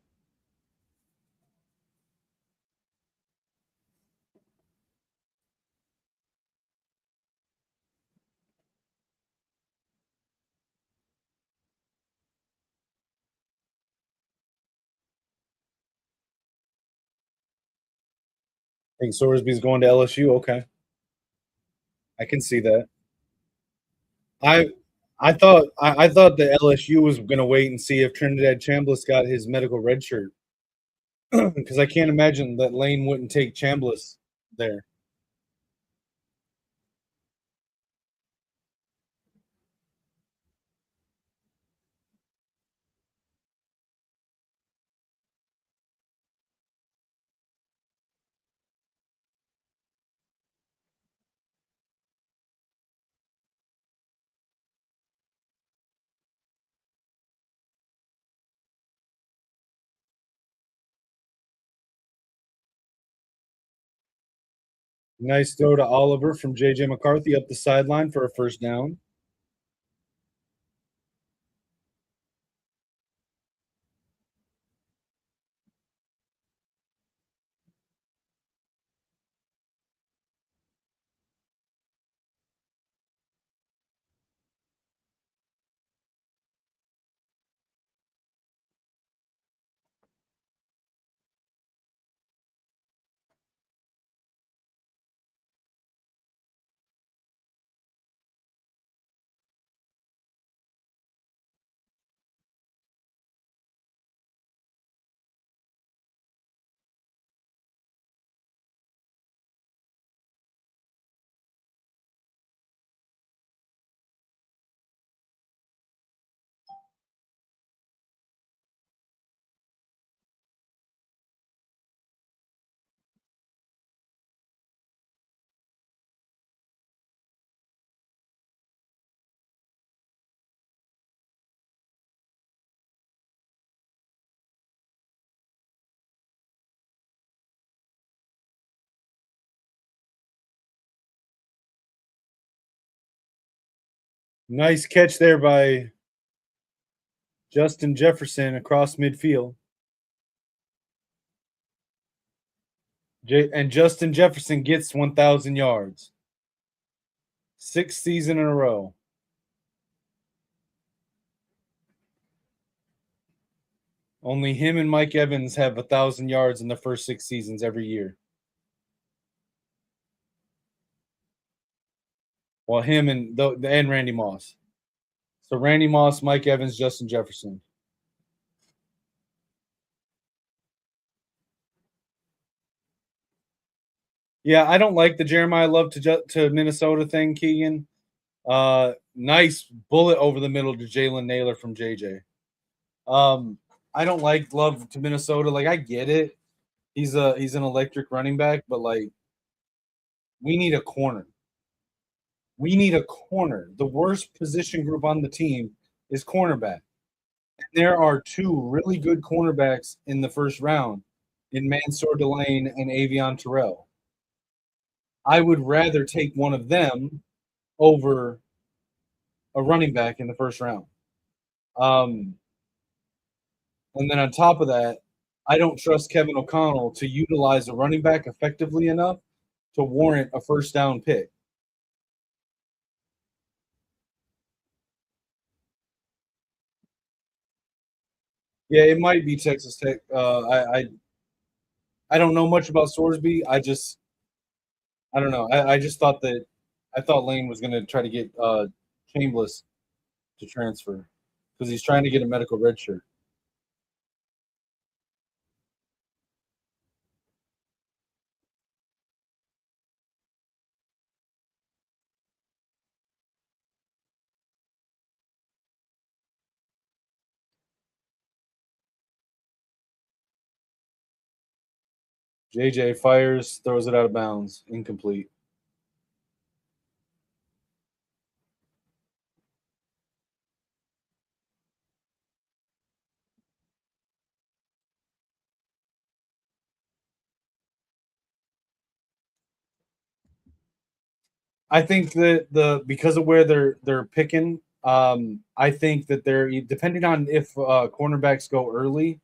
I think Sorsby's going to LSU. Okay, I can see that. I I thought the LSU was going to wait and see if Trinidad Chambliss got his medical red shirt because I can't imagine that Lane wouldn't take Chambliss there. Nice throw to Oliver from JJ McCarthy up the sideline for a first down. Nice catch there by Justin Jefferson across midfield. And Justin Jefferson gets 1,000 yards. Sixth season in a row. Only him and Mike Evans have 1,000 yards in the first 6 seasons every year. Well, him and Randy Moss. So Randy Moss, Mike Evans, Justin Jefferson. Yeah, I don't like the Jeremiah Love to Minnesota thing, Keegan. Nice bullet over the middle to Jalen Naylor from JJ. I don't like Love to Minnesota. Like, I get it. He's an electric running back, but like, we need a corner. We need a corner. The worst position group on the team is cornerback. And there are two really good cornerbacks in the first round in Mansour Delane and Avion Terrell. I would rather take one of them over a running back in the first round. Um, and then on top of that, I don't trust Kevin O'Connell to utilize a running back effectively enough to warrant a first down pick. Yeah, it might be Texas Tech. I don't know much about Sorsby. I don't know. I just thought that I thought Lane was going to try to get Chambliss to transfer because he's trying to get a medical red shirt. JJ fires, throws it out of bounds, incomplete. I think that the because of where they're picking, I think that they're depending on if cornerbacks go early,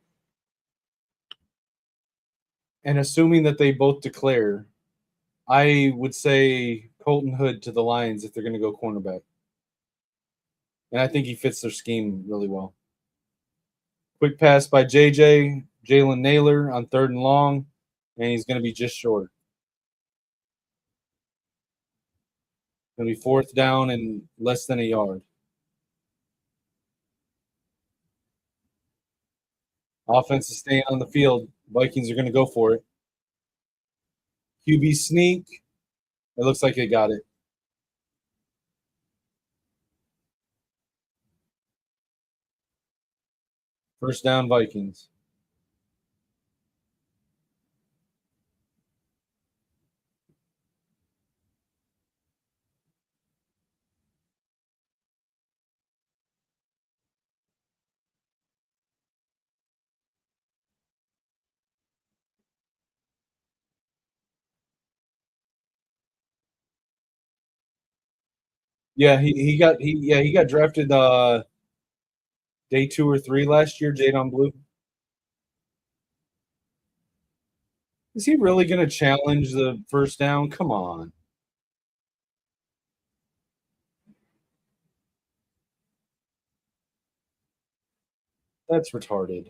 and assuming that they both declare, I would say Colton Hood to the Lions if they're going to go cornerback, and I think he fits their scheme really well. Quick pass by JJ Jalen Naylor on 3rd and long, and he's going to be just short. Going to be 4th down and less than a yard. Offense is staying on the field. Vikings are going to go for it. QB sneak. It looks like they got it. First down, Vikings. Yeah, he got drafted day 2 or 3 last year. Jadon Blue. Is he really going to challenge the first down? Come on, that's retarded.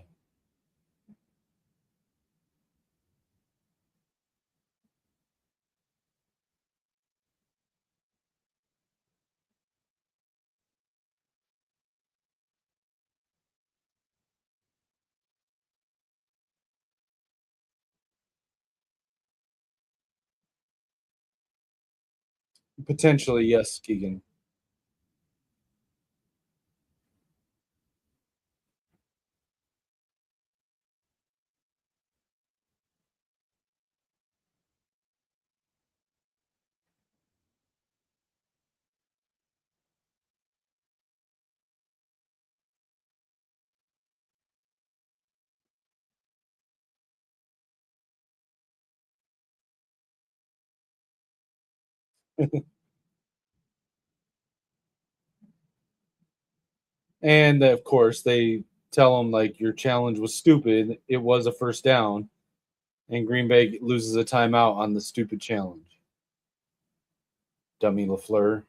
Potentially, yes, Keegan. And of course, they tell him like your challenge was stupid. It was a first down, and Green Bay loses a timeout on the stupid challenge. Dummy Lafleur.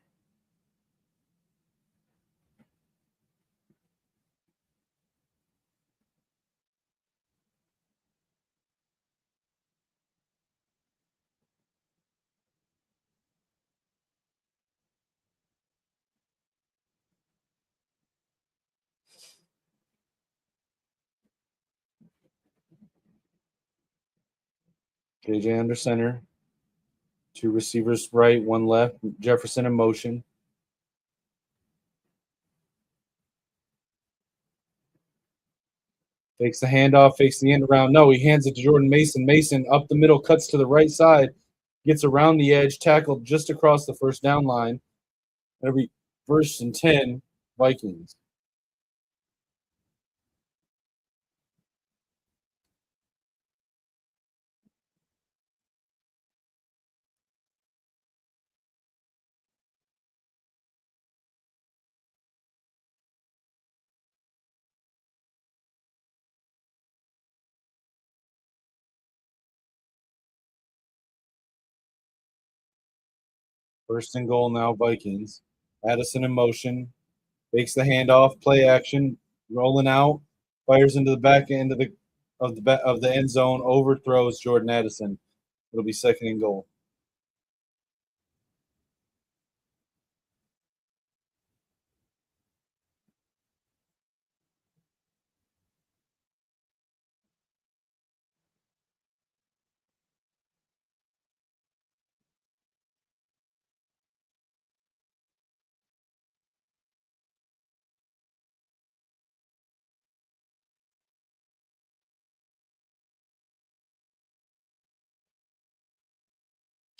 JJ under center. Two receivers right, one left. Jefferson in motion. Fakes the handoff, fakes the end around. No, he hands it to Jordan Mason. Mason up the middle, cuts to the right side, gets around the edge, tackled just across the first down line. It'll be 1st and 10, Vikings. First and goal now, Vikings. Addison in motion, fakes the handoff, play action, rolling out, fires into the back end of the end zone, overthrows Jordan Addison. It'll be 2nd and goal.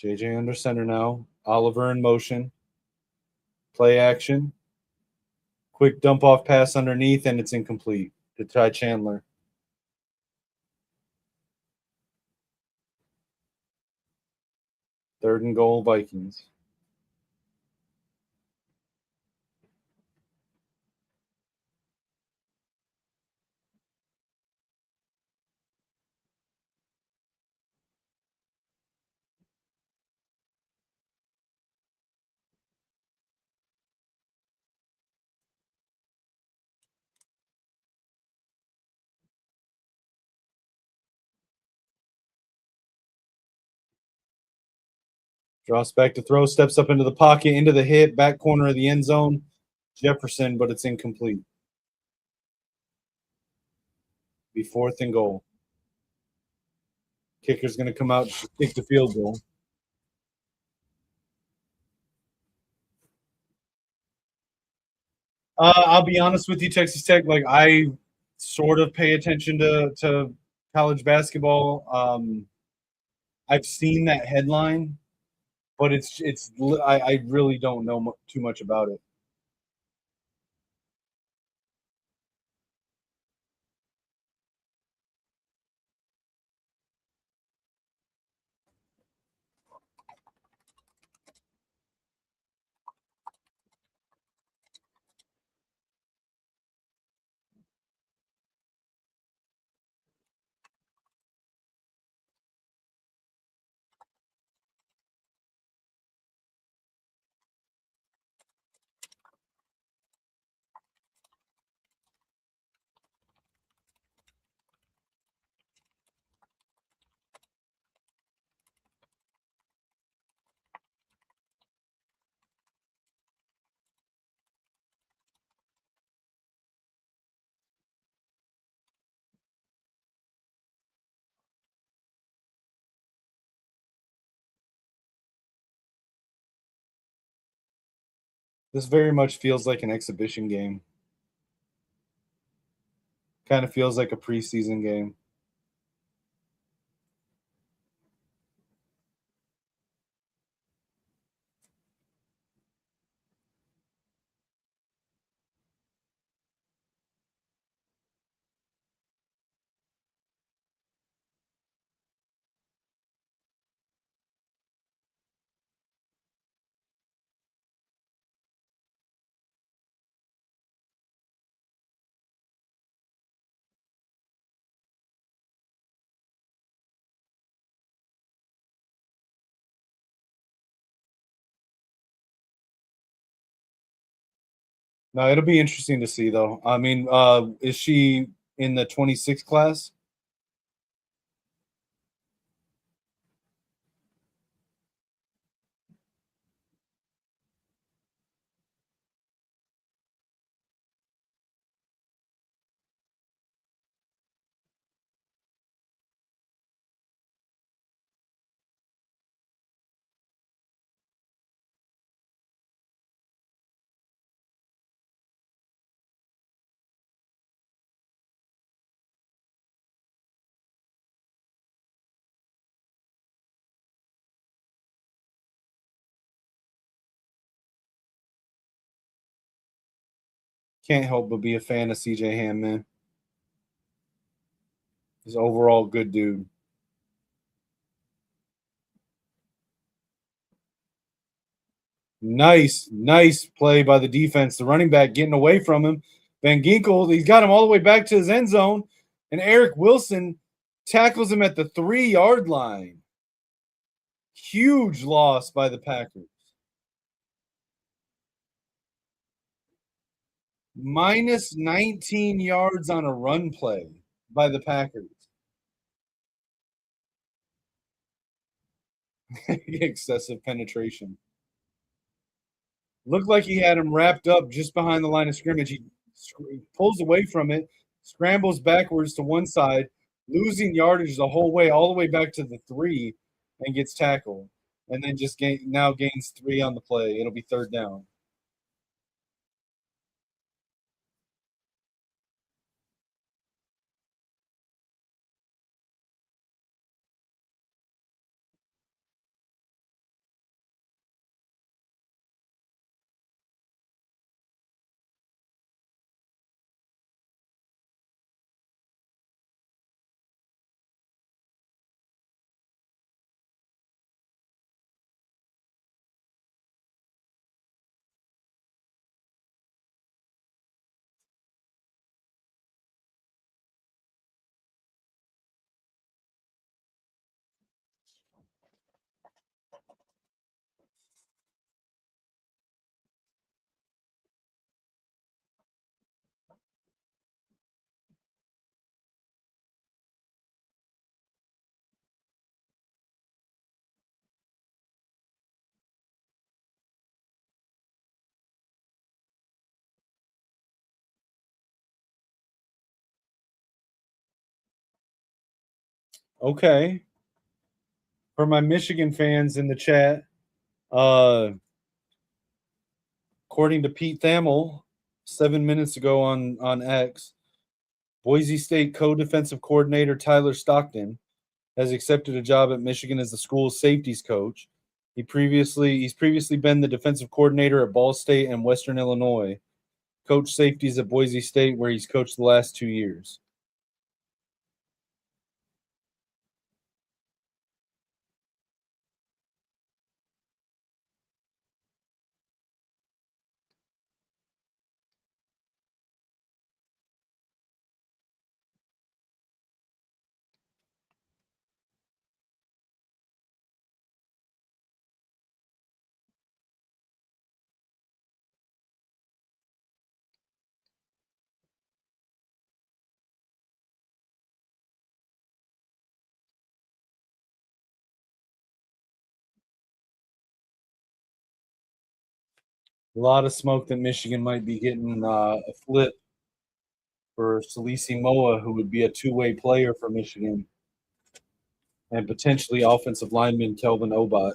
JJ under center now. Oliver in motion. Play action. Quick dump off pass underneath, and it's incomplete to Ty Chandler. 3rd and goal, Vikings. Drops back to throw, steps up into the pocket, into the hit, back corner of the end zone. Jefferson, but it's incomplete. Be 4th and goal. Kicker's going to come out, kick the field goal. I'll be honest with you, Texas Tech. Like I sort of pay attention to college basketball. I've seen that headline, but I really don't know too much about it. This very much feels like an exhibition game. Kind of feels like a preseason game. No, it'll be interesting to see though. I mean, is she in the 26 class? Can't help but be a fan of CJ Ham, man. He's overall good dude. Nice play by the defense. The running back getting away from him. Van Ginkel, he's got him all the way back to his end zone. And Eric Wilson tackles him at the 3-yard line. Huge loss by the Packers. Minus 19 yards on a run play by the Packers. Excessive penetration. Looked like he had him wrapped up just behind the line of scrimmage. He pulls away from it, scrambles backwards to one side, losing yardage the whole way, all the way back to the 3, and gets tackled. And then just gains 3 on the play. It'll be third down. Okay. For my Michigan fans in the chat, uh, according to Pete Thamel, 7 minutes ago on X, Boise State co-defensive coordinator Tyler Stockton has accepted a job at Michigan as the school's safeties coach. He's previously been the defensive coordinator at Ball State and Western Illinois. Coach safeties at Boise State, where he's coached the last 2 years. A lot of smoke that Michigan might be getting a flip for Salisi Moa, who would be a two-way player for Michigan, and potentially offensive lineman Kelvin Obot.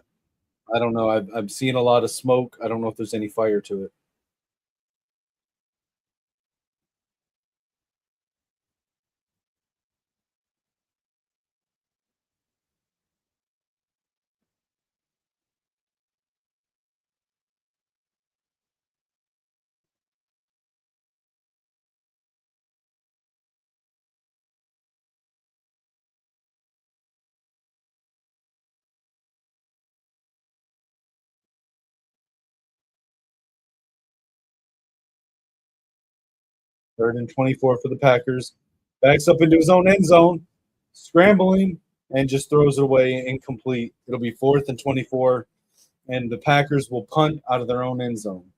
I don't know. I'm seeing a lot of smoke. I don't know if there's any fire to it. Third and 24 for the Packers. Backs up into his own end zone, scrambling, and just throws it away incomplete. It'll be fourth and 24, and the Packers will punt out of their own end zone.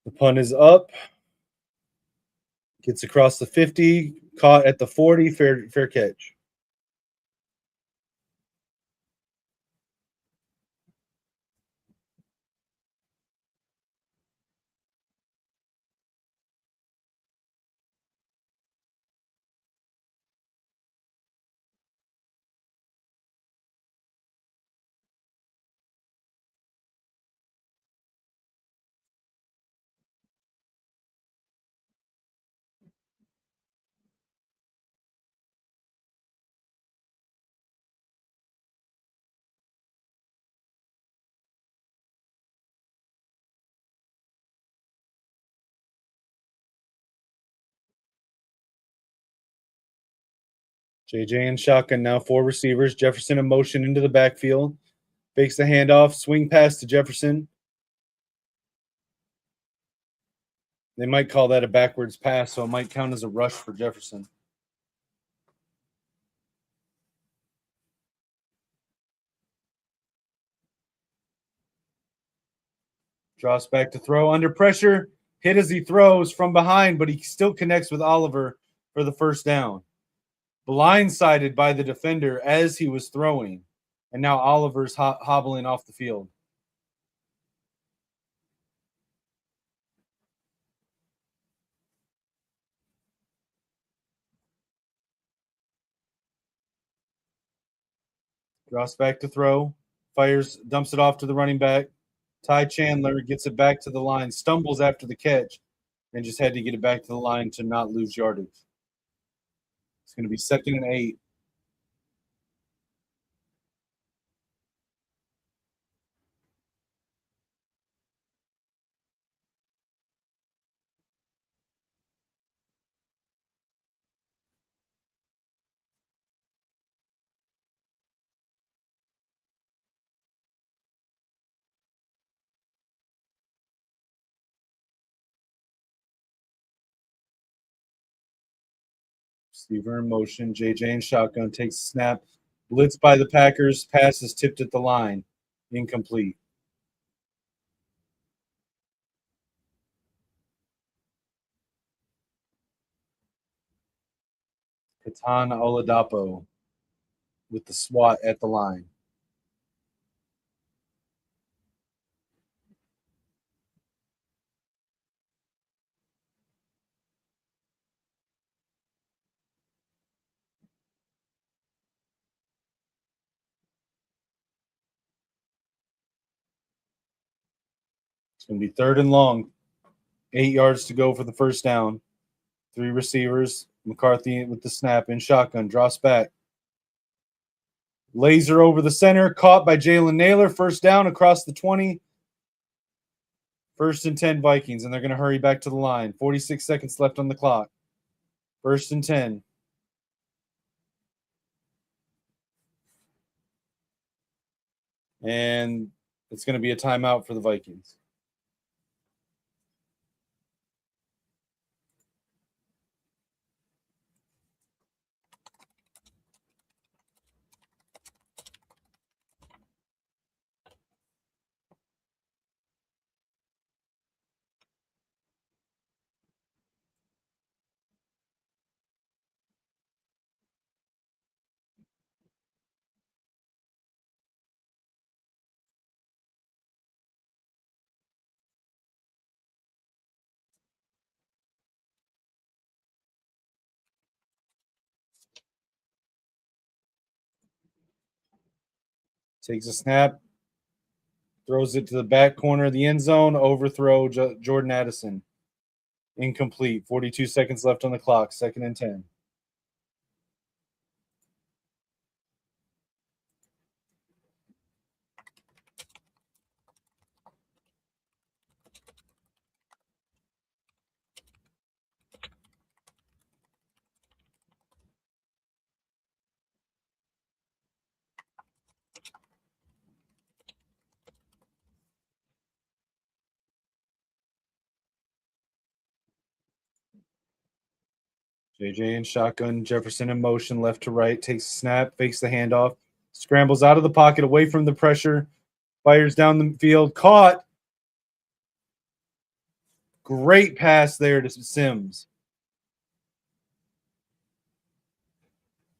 The punt is up. Gets across the 50, caught at the 40, fair catch. JJ in shotgun now, 4 receivers. Jefferson in motion into the backfield. Fakes the handoff, swing pass to Jefferson. They might call that a backwards pass, so it might count as a rush for Jefferson. Drops back to throw under pressure. Hit as he throws from behind, but he still connects with Oliver for the first down. Blindsided by the defender as he was throwing. And now Oliver's hobbling off the field. Drops back to throw. Fires, dumps it off to the running back. Ty Chandler gets it back to the line, stumbles after the catch, and just had to get it back to the line to not lose yardage. It's going to be 2nd and 8. Receiver in motion. JJ in shotgun takes a snap. Blitz by the Packers. Pass is tipped at the line. Incomplete. Katan Oladapo with the SWAT at the line. It's going to be 3rd and long. 8 yards to go for the first down. 3 receivers. McCarthy with the snap in shotgun. Drops back. Laser over the center. Caught by Jalen Naylor. First down across the 20. 1st and 10 Vikings, and they're going to hurry back to the line. 46 seconds left on the clock. 1st and 10. And it's going to be a timeout for the Vikings. Takes a snap, throws it to the back corner of the end zone, overthrow Jordan Addison. Incomplete. 42 seconds left on the clock. 2nd and 10. JJ in shotgun. Jefferson in motion, left to right. Takes a snap, fakes the handoff, scrambles out of the pocket, away from the pressure, fires down the field. Caught. Great pass there to Sims.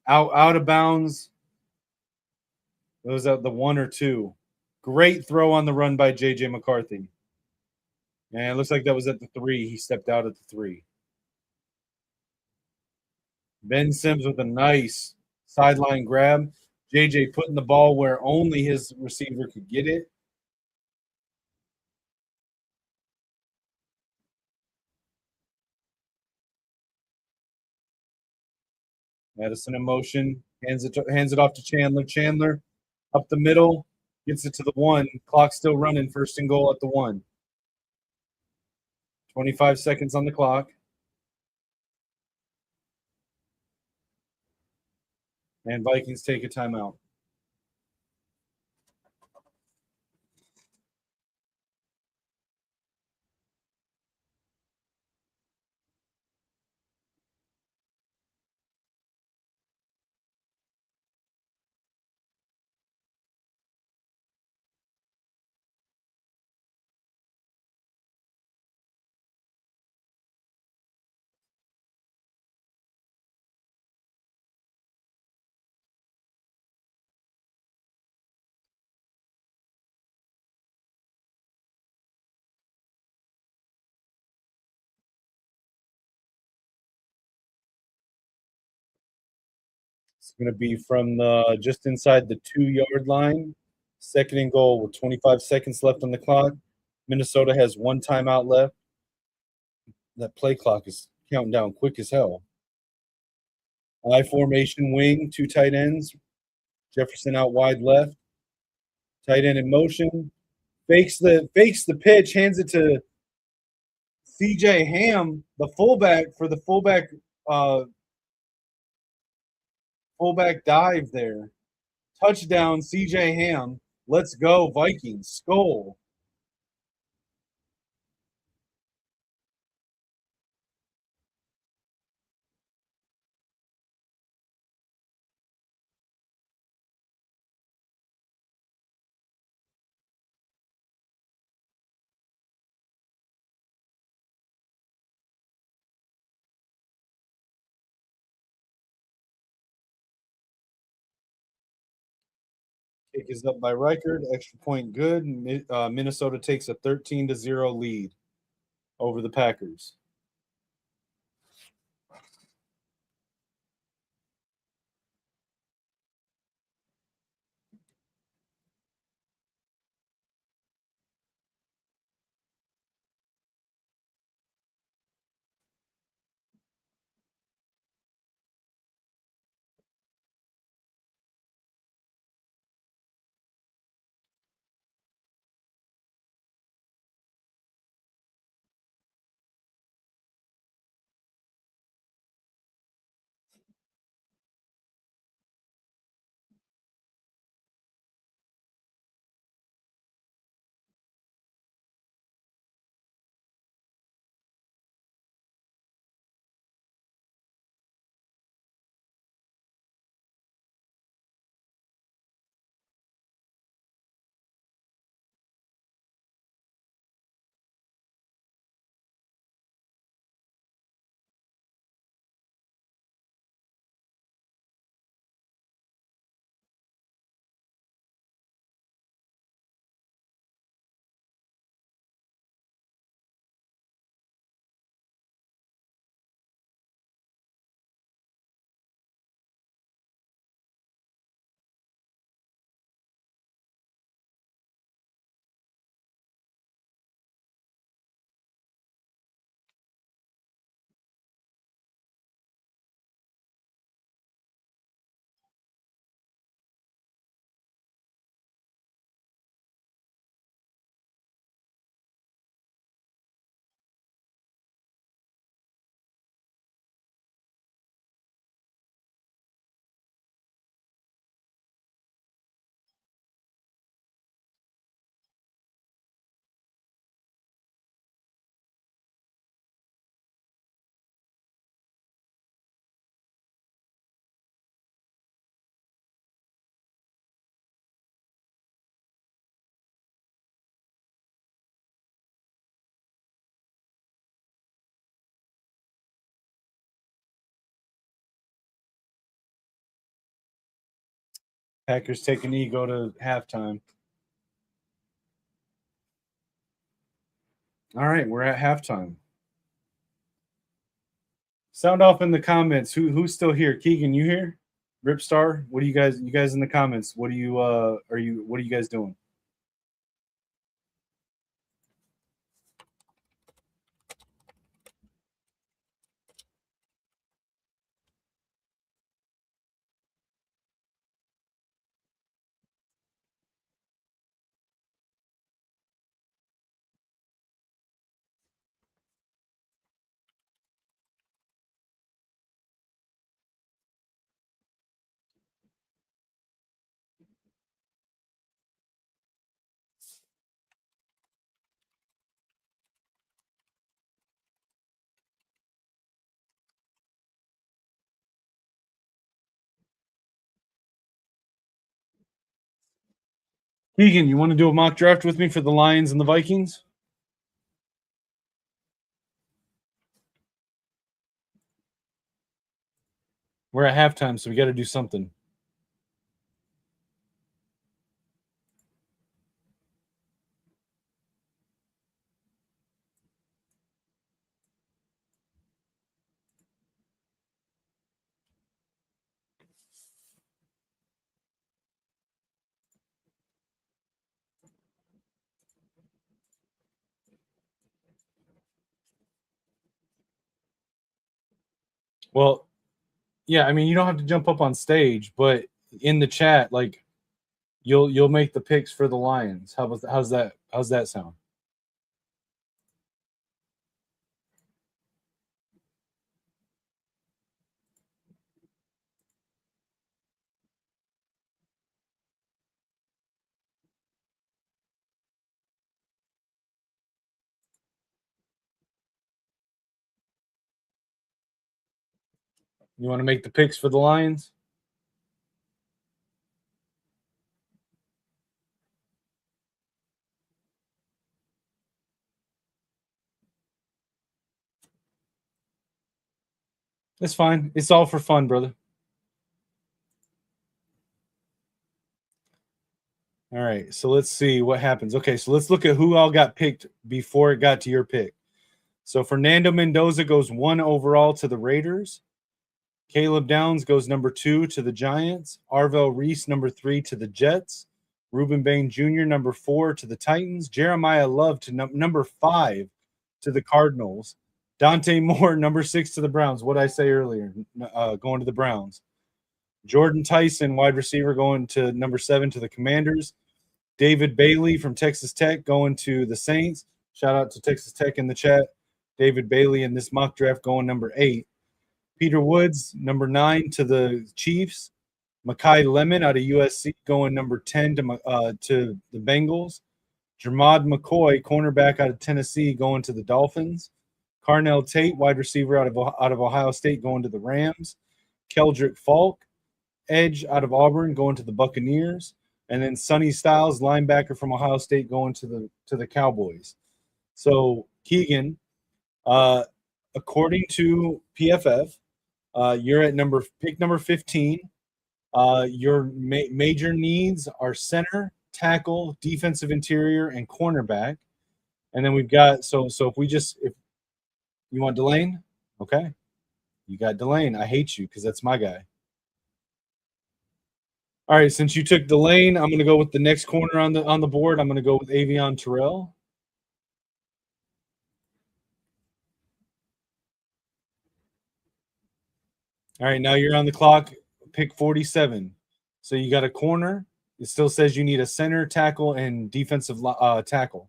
Out of bounds. It was at the 1 or 2. Great throw on the run by JJ McCarthy. And it looks like that was at the 3. He stepped out at the 3. Ben Sims with a nice sideline grab. JJ putting the ball where only his receiver could get it. Madison in motion, hands it off to Chandler. Chandler up the middle, gets it to the 1. Clock still running. 1st and goal at the 1. 25 seconds on the clock. And Vikings take a timeout. It's going to be from the just inside the 2 yard line. Second and goal with 25 seconds left on the clock. Minnesota has one timeout left. That play clock is counting down quick as hell. I formation wing, two tight ends. Jefferson out wide left. Tight end in motion. Fakes the pitch, hands it to CJ Ham, the fullback for the uh fullback dive there. Touchdown, CJ Ham. Let's go, Vikings. Skull. Kick is up by Reichard. Extra point good. Minnesota takes a 13-0 lead over the Packers. Packers take a knee, go to halftime. All right, we're at halftime. Sound off in the comments. Who's still here? Keegan, you here? Ripstar, what do you guys in the comments? What are you guys doing? Keegan, you want to do a mock draft with me for the Lions and the Vikings? We're at halftime, so we got to do something. Well, yeah, I mean, you don't have to jump up on stage, but in the chat, like you'll make the picks for the Lions. How's that sound? You want to make the picks for the Lions? It's fine. It's all for fun, brother. All right, so let's see what happens. Okay, so let's look at who all got picked before it got to your pick. So Fernando Mendoza goes 1 overall to the Raiders. Caleb Downs goes number 2 to the Giants. Arvell Reese, number 3 to the Jets. Reuben Bain Jr., number 4 to the Titans. Jeremiah Love to number 5 to the Cardinals. Dante Moore, number 6 to the Browns. What did I say earlier? Going to the Browns. Jordan Tyson, wide receiver, going to number 7 to the Commanders. David Bailey from Texas Tech going to the Saints. Shout out to Texas Tech in the chat. David Bailey in this mock draft going number 8. Peter Woods, number 9 to the Chiefs. Makai Lemon out of USC going number 10 to the Bengals. Jermod McCoy, cornerback out of Tennessee, going to the Dolphins. Carnell Tate, wide receiver out of Ohio State, going to the Rams. Keldrick Falk, edge out of Auburn, going to the Buccaneers. And then Sonny Styles, linebacker from Ohio State, going to the Cowboys. So Keegan, according to PFF, you're at pick number 15. Your major needs are center, tackle, defensive interior, and cornerback. And then we've got if you want Delane, okay, you got Delane. I hate you because that's my guy. All right, since you took Delane, I'm going to go with the next corner on the board. I'm going to go with Avion Terrell. All right, now you're on the clock. Pick 47. So you got a corner. It still says you need a center, tackle, and defensive tackle.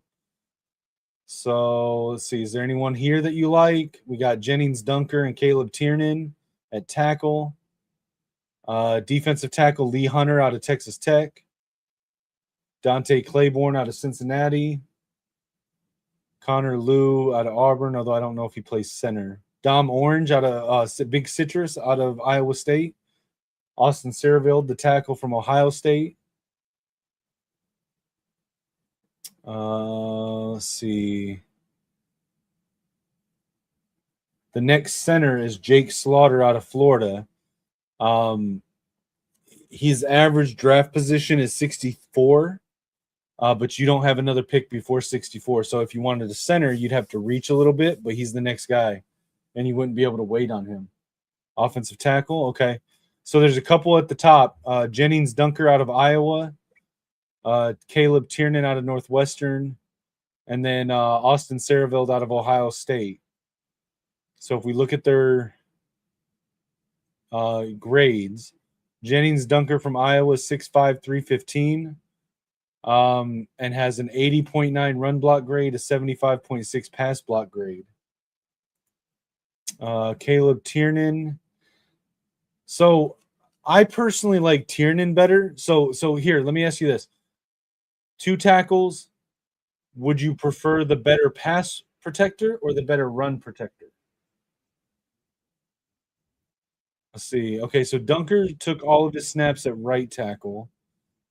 So let's see. Is there anyone here that you like? We got Jennings Dunker and Caleb Tiernan at tackle. Defensive tackle Lee Hunter out of Texas Tech. Dante Claiborne out of Cincinnati. Connor Liu out of Auburn, although I don't know if he plays center. Dom Orange out of Big Citrus out of Iowa State. Austin Serville, the tackle from Ohio State. Let's see. The next center is Jake Slaughter out of Florida. His average draft position is 64, but you don't have another pick before 64. So if you wanted a center, you'd have to reach a little bit, but he's the next guy, and you wouldn't be able to wait on him. Offensive tackle, okay. So there's a couple at the top. Jennings Dunker out of Iowa. Caleb Tiernan out of Northwestern. And then Austin Serville out of Ohio State. So if we look at their grades, Jennings Dunker from Iowa, 6'5", 315, and has an 80.9 run block grade, a 75.6 pass block grade. Caleb Tiernan. So I personally like Tiernan better. So here, let me ask you this. 2 tackles, would you prefer the better pass protector or the better run protector? Let's see. Okay, so Dunker took all of his snaps at right tackle.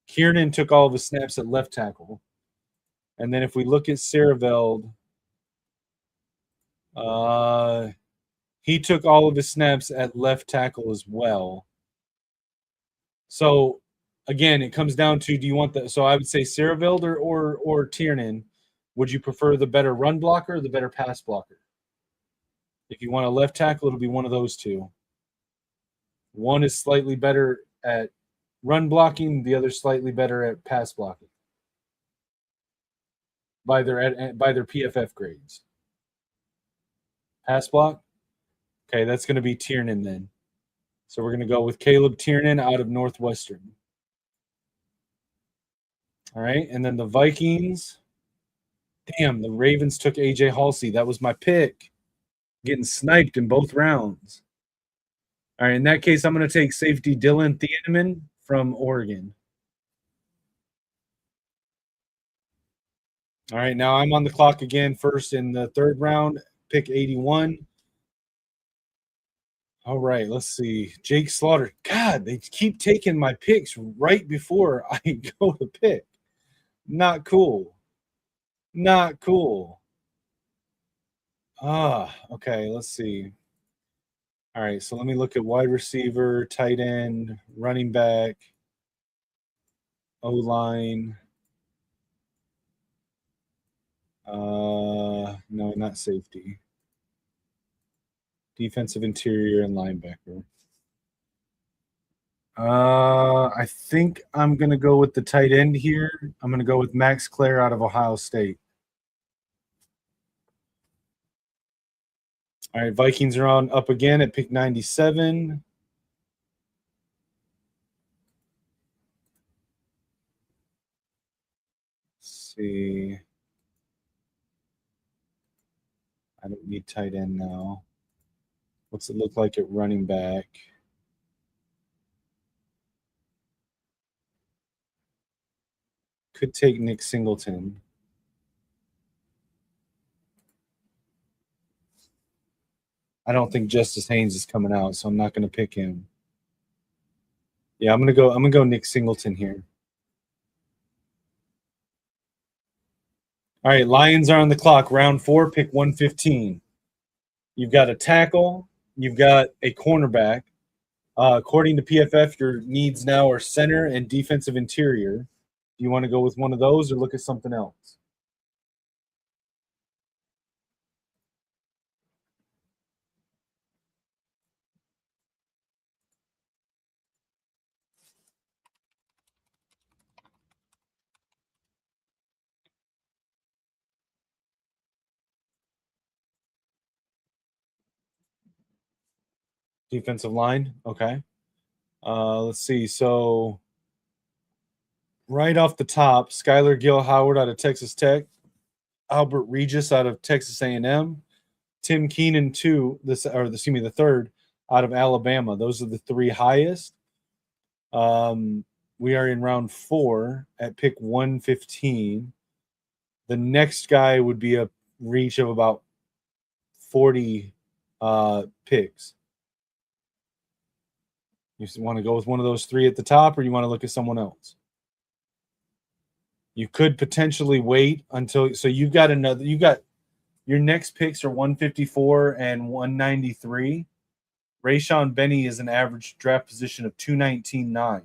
Kiernan took all of his snaps at left tackle. And then if we look at Saraveld, he took all of his snaps at left tackle as well. So again, it comes down to, do you want the, so I would say Saraveld or Tiernan. Would you prefer the better run blocker or the better pass blocker? If you want a left tackle, it'll be one of those two. One is slightly better at run blocking, the other slightly better at pass blocking by their PFF grades. Pass block? Okay, that's going to be Tiernan then. So we're going to go with Caleb Tiernan out of Northwestern. All right, and then the Vikings. Damn, the Ravens took AJ Halsey. That was my pick. Getting sniped in both rounds. All right, in that case, I'm going to take safety Dylan Thieneman from Oregon. All right, now I'm on the clock again, first in the third round, pick 81. All right, let's see. Jake Slaughter. God, they keep taking my picks right before I go to pick. Not cool. Not cool. Okay, let's see. All right, so let me look at wide receiver, tight end, running back, O-line. No, not safety. Defensive interior and linebacker. I think I'm going to go with the tight end here. I'm going to go with Max Clare out of Ohio State. All right, Vikings are on up again at pick 97. Let's see. I don't need tight end now. What's it look like at running back? Could take Nick Singleton. I don't think Justice Haynes is coming out, so I'm not going to pick him. Yeah, I'm gonna go Nick Singleton here. All right, Lions are on the clock. Round 4, pick 115. You've got a tackle. You've got a cornerback. According to PFF, your needs now are center and defensive interior. Do you want to go with one of those or look at something else? Defensive line? Okay. Let's see. So right off the top, Skylar Gill Howard out of Texas Tech, Albert Regis out of Texas A&M, Tim Keenan the third out of Alabama. Those are the three highest. We are in round 4 at pick 115. The next guy would be a reach of about 40 picks. You want to go with one of those three at the top, or you want to look at someone else? You could potentially wait until, so you've got your next picks are 154 and 193. Rayshawn Benny is an average draft position of 219.9.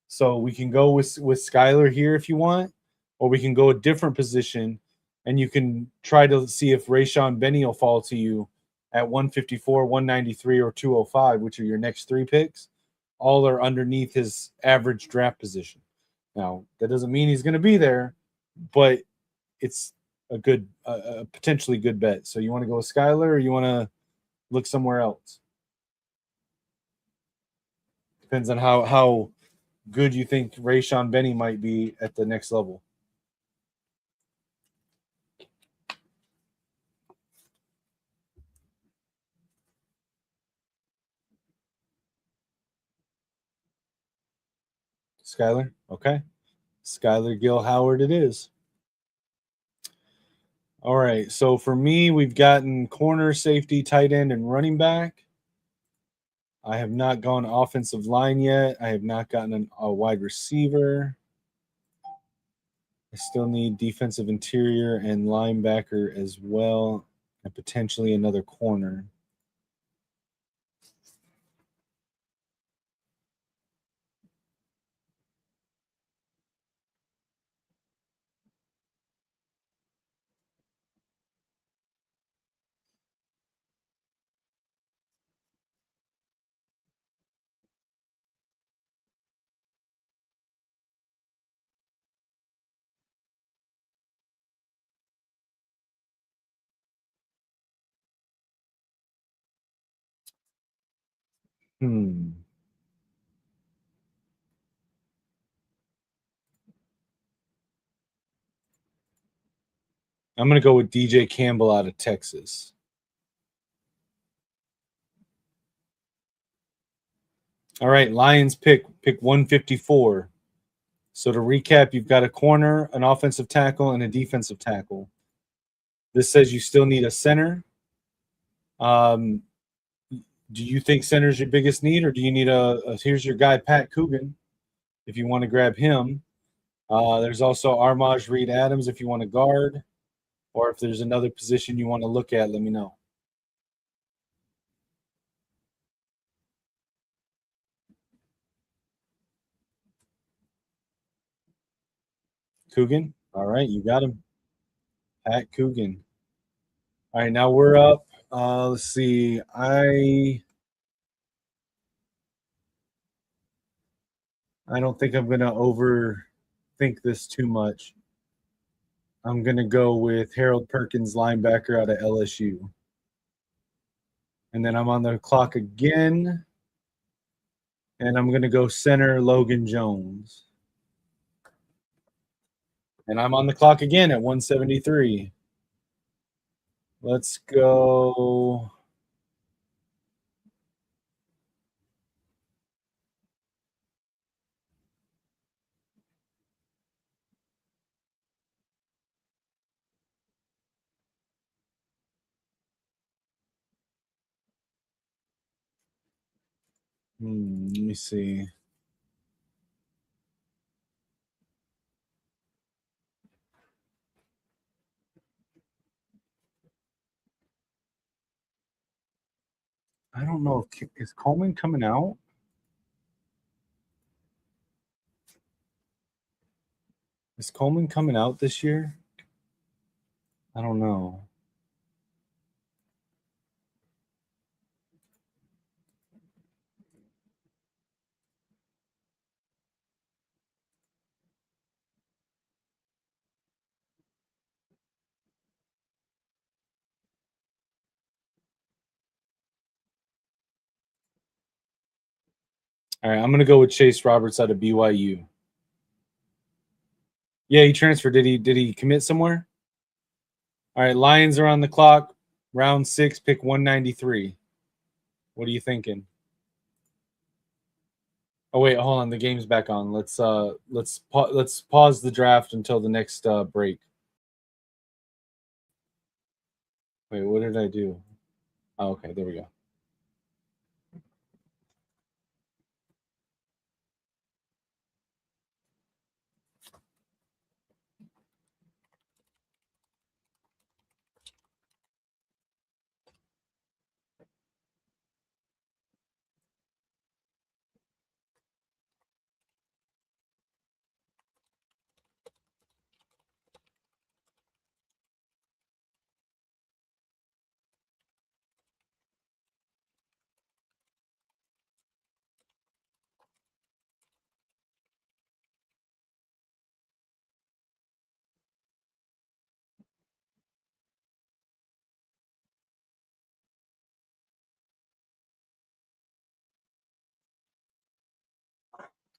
So we can go with Skylar here if you want, or we can go a different position, and you can try to see if Rayshawn Benny will fall to you at 154, 193, or 205, which are your next 3 picks. All are underneath his average draft position. Now, that doesn't mean he's going to be there, but it's a good, potentially good bet. So you want to go with Skylar, or you want to look somewhere else? Depends on how good you think Rayshawn Benny might be at the next level. Skylar? Okay. Skylar Gill Howard it is. All right. So for me, we've gotten corner, safety, tight end, and running back. I have not gone offensive line yet. I have not gotten a wide receiver. I still need defensive interior and linebacker as well, and potentially another corner. Hmm. I'm going to go with DJ Campbell out of Texas. All right, Lions pick 154. So to recap, you've got a corner, an offensive tackle, and a defensive tackle. This says you still need a center. Um, do you think center is your biggest need, or do you need here's your guy, Pat Coogan, if you want to grab him. There's also Armaj Reed Adams if you want to guard, or if there's another position you want to look at, let me know. Coogan? All right, you got him. Pat Coogan. All right, now we're up. Let's see. I don't think I'm gonna overthink this too much. I'm gonna go with Harold Perkins, linebacker out of LSU. And then I'm on the clock again. And I'm gonna go center Logan Jones. And I'm on the clock again at 173. Let's go. Let me see. I don't know if is Coleman coming out. Is Coleman coming out this year? I don't know. All right, I'm gonna go with Chase Roberts out of BYU. Yeah, he transferred. Did he commit somewhere? All right, Lions are on the clock. Round 6, pick 193. What are you thinking? Oh wait, hold on. The game's back on. Let's pause the draft until the next break. Wait, what did I do? Oh, okay, there we go.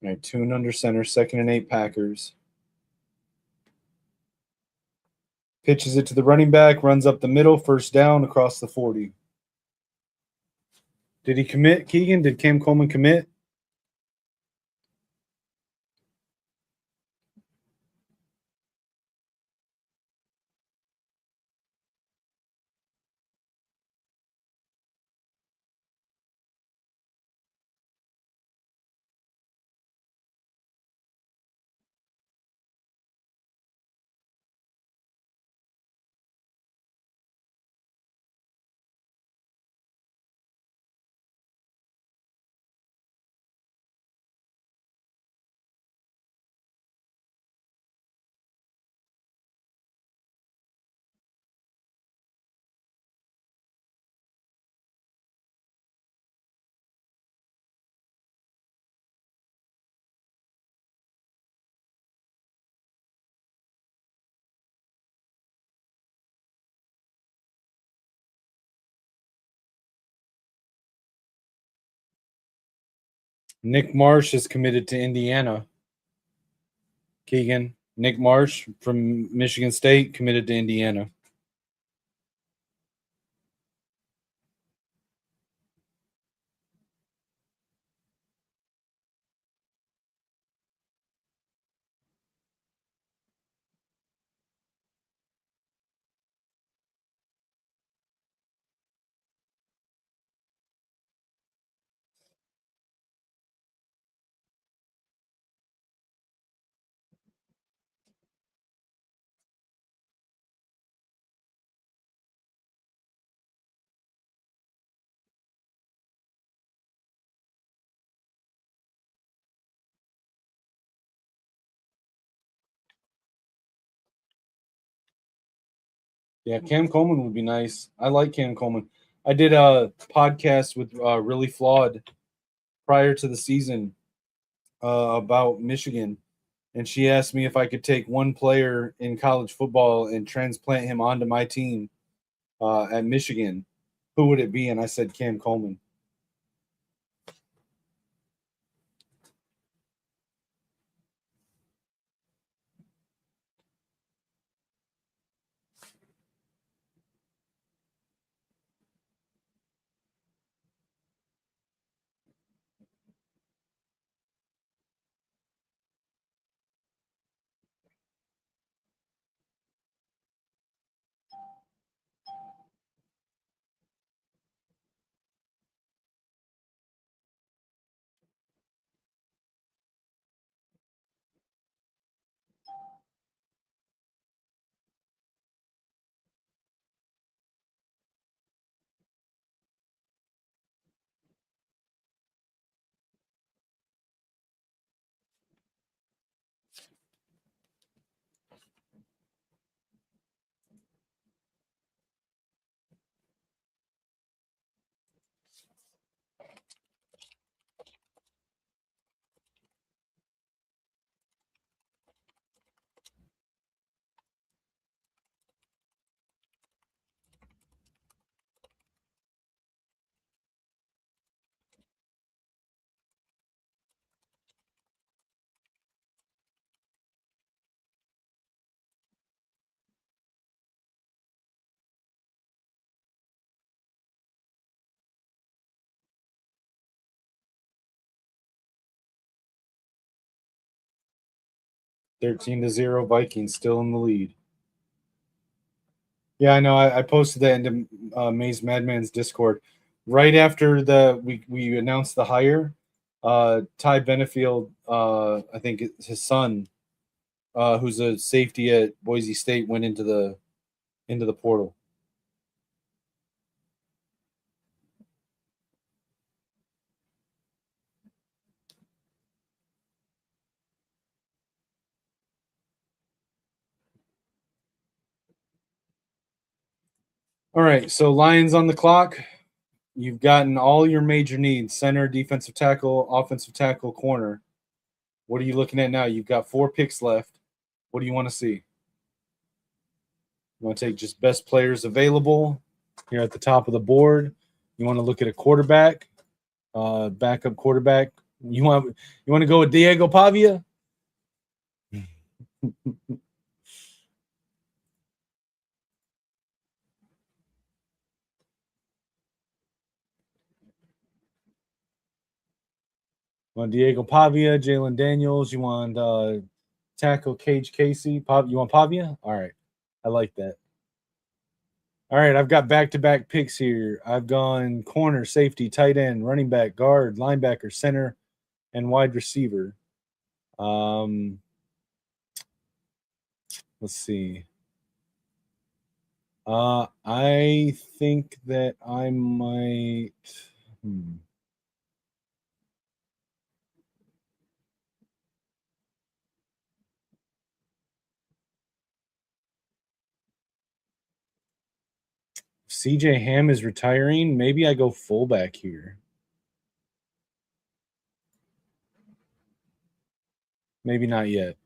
All right, Tune under center, 2nd and 8 Packers. Pitches it to the running back, runs up the middle, first down across the 40. Did he commit, Keegan? Did Cam Coleman commit? Nick Marsh is committed to Indiana. Keegan. Nick Marsh from Michigan State committed to Indiana. Yeah, Cam Coleman would be nice. I like Cam Coleman. I did a podcast with Really Flawed prior to the season about Michigan, and she asked me if I could take one player in college football and transplant him onto my team at Michigan. Who would it be? And I said Cam Coleman. 13-0 Vikings still in the lead. Yeah, I know. I posted that into Maze Madman's Discord right after we announced the hire. Ty Benefield, I think his son, who's a safety at Boise State, went into the portal. All right, so Lions on the clock. You've gotten all your major needs: center, defensive tackle, offensive tackle, corner. What are you looking at now? You've got 4 picks left. What do you want to see? You want to take just best players available here at the top of the board. You want to look at a quarterback, backup quarterback. You want to go with Diego Pavia? You want Diego Pavia, Jalen Daniels? You want tackle Cage Casey? You want Pavia? All right, I like that. All right, I've got back-to-back picks here. I've gone corner, safety, tight end, running back, guard, linebacker, center, and wide receiver. Um, let's see. I think that I might. Hmm. CJ Ham is retiring. Maybe I go fullback here. Maybe not yet.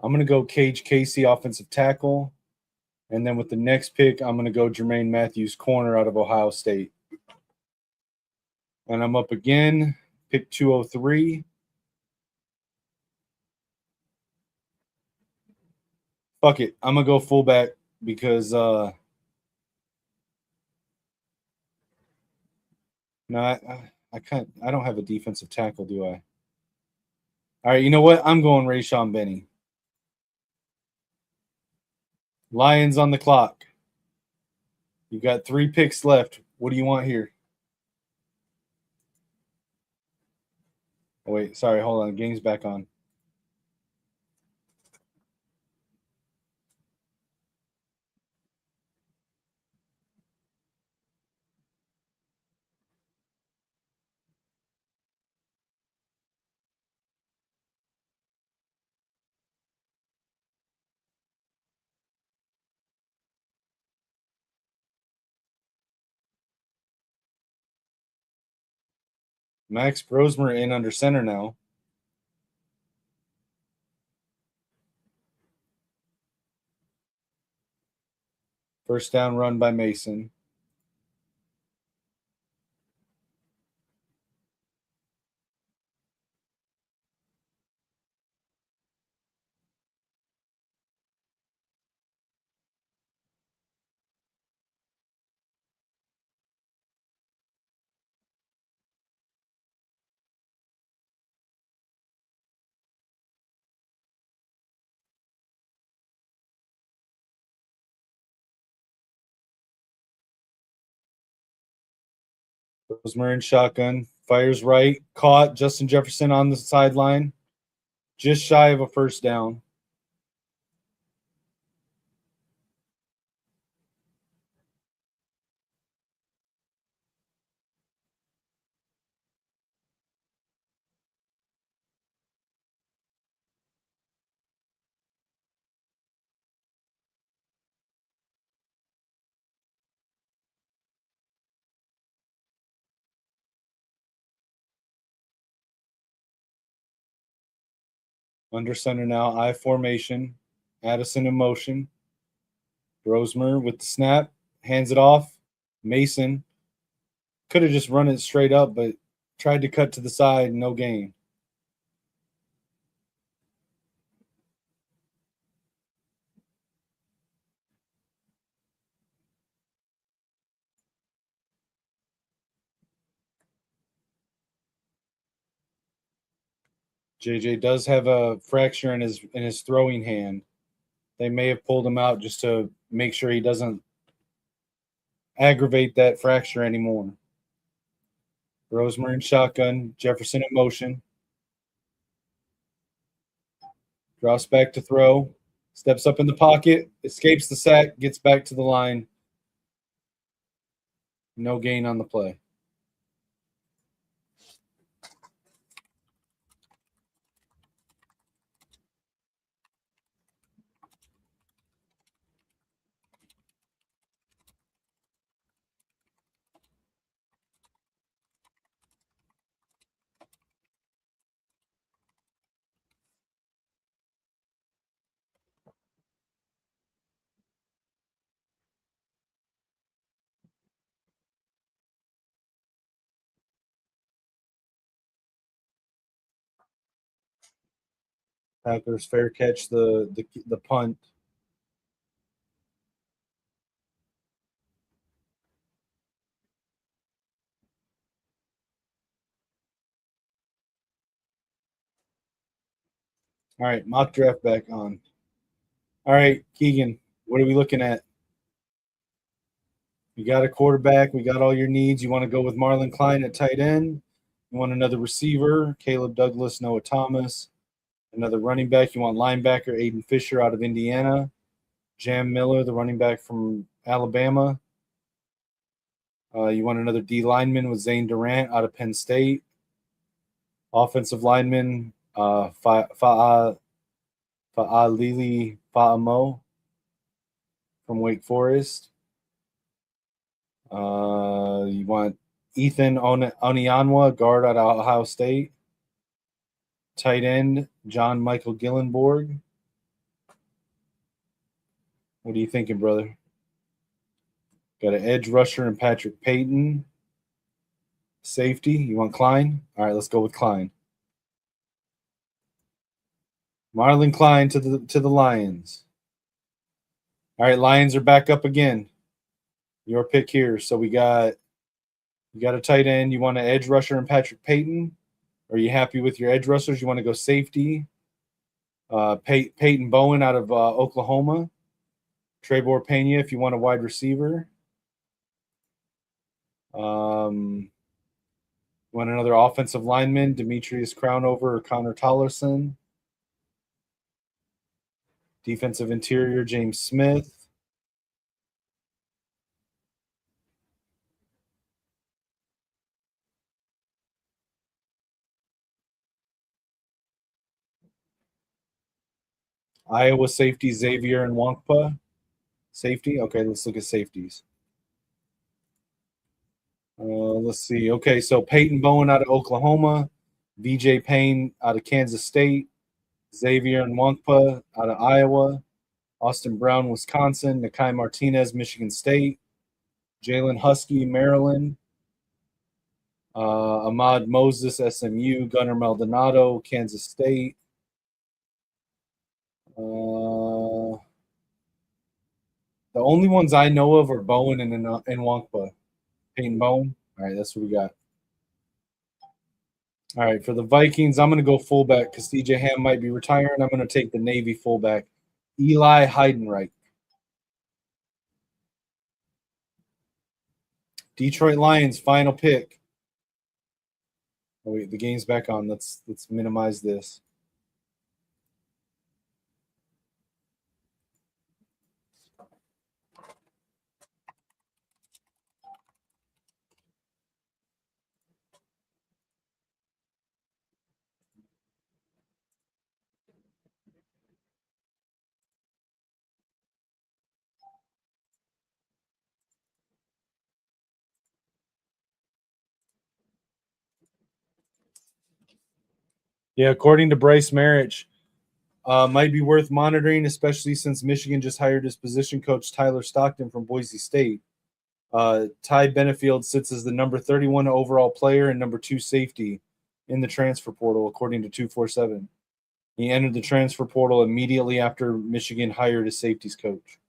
I'm going to go Cage Casey, offensive tackle. And then with the next pick, I'm going to go Jermaine Matthews, corner out of Ohio State. And I'm up again, pick 203. Fuck it. I'm going to go fullback because no, I can't. I don't have a defensive tackle, do I? All right, you know what? I'm going Rayshon Benny. Lions on the clock. You got 3 picks left. What do you want here? Oh, wait, sorry, hold on. The game's back on. Max Brosmer in under center now. First down run by Mason. Brosmer in shotgun. Fires right. Caught. Justin Jefferson on the sideline. Just shy of a first down. Under center now. I formation. Addison in motion. Brosmer with the snap. Hands it off. Mason could have just run it straight up, but tried to cut to the side. No gain. JJ does have a fracture in his throwing hand. They may have pulled him out just to make sure he doesn't aggravate that fracture anymore. Rosemary in shotgun, Jefferson in motion. Drops back to throw. Steps up in the pocket, escapes the sack, gets back to the line. No gain on the play. Packers fair catch the punt. All right, mock draft back on. All right, Keegan, what are we looking at? You got a quarterback. We got all your needs. You want to go with Marlon Klein at tight end. You want another receiver, Caleb Douglas, Noah Thomas. Another running back. You want linebacker, Aiden Fisher out of Indiana. Jam Miller, the running back from Alabama. You want another D lineman with Zane Durant out of Penn State. Offensive lineman, Fa'alili Fa'amo from Wake Forest. You want Ethan Onianwa, guard out of Ohio State. Tight end, John Michael Gillenborg. What are you thinking, brother? Got an edge rusher and Patrick Payton. Safety. You want Klein? All right, let's go with Klein. Marlon Klein to the Lions. All right, Lions are back up again. Your pick here. So you got a tight end. You want an edge rusher and Patrick Payton? Are you happy with your edge rushers? You want to go safety? Peyton Bowen out of Oklahoma. Trevor Pena if you want a wide receiver. Want another offensive lineman, Demetrius Crownover or Connor Tollerson. Defensive interior, James Smith. Iowa safety, Xavier and Wankpa. Safety? Okay, let's look at safeties. Let's see. Okay, so Peyton Bowen out of Oklahoma, VJ Payne out of Kansas State, Xavier and Wankpa out of Iowa, Austin Brown, Wisconsin, Nakai Martinez, Michigan State, Jalen Husky, Maryland, Ahmad Moses, SMU, Gunnar Maldonado, Kansas State. The only ones I know of are Bowen and Wankpa. Peyton Bowen. All right, that's what we got. All right, for the Vikings, I'm going to go fullback because CJ Ham might be retiring. I'm going to take the Navy fullback, Eli Heidenreich. Detroit Lions, final pick. Oh, wait, the game's back on. Let's minimize this. Yeah, according to Bryce Marich, might be worth monitoring, especially since Michigan just hired his position coach Tyler Stockton from Boise State. Ty Benefield sits as the number 31 overall player and number 2 safety in the transfer portal, according to 247. He entered the transfer portal immediately after Michigan hired his safeties coach.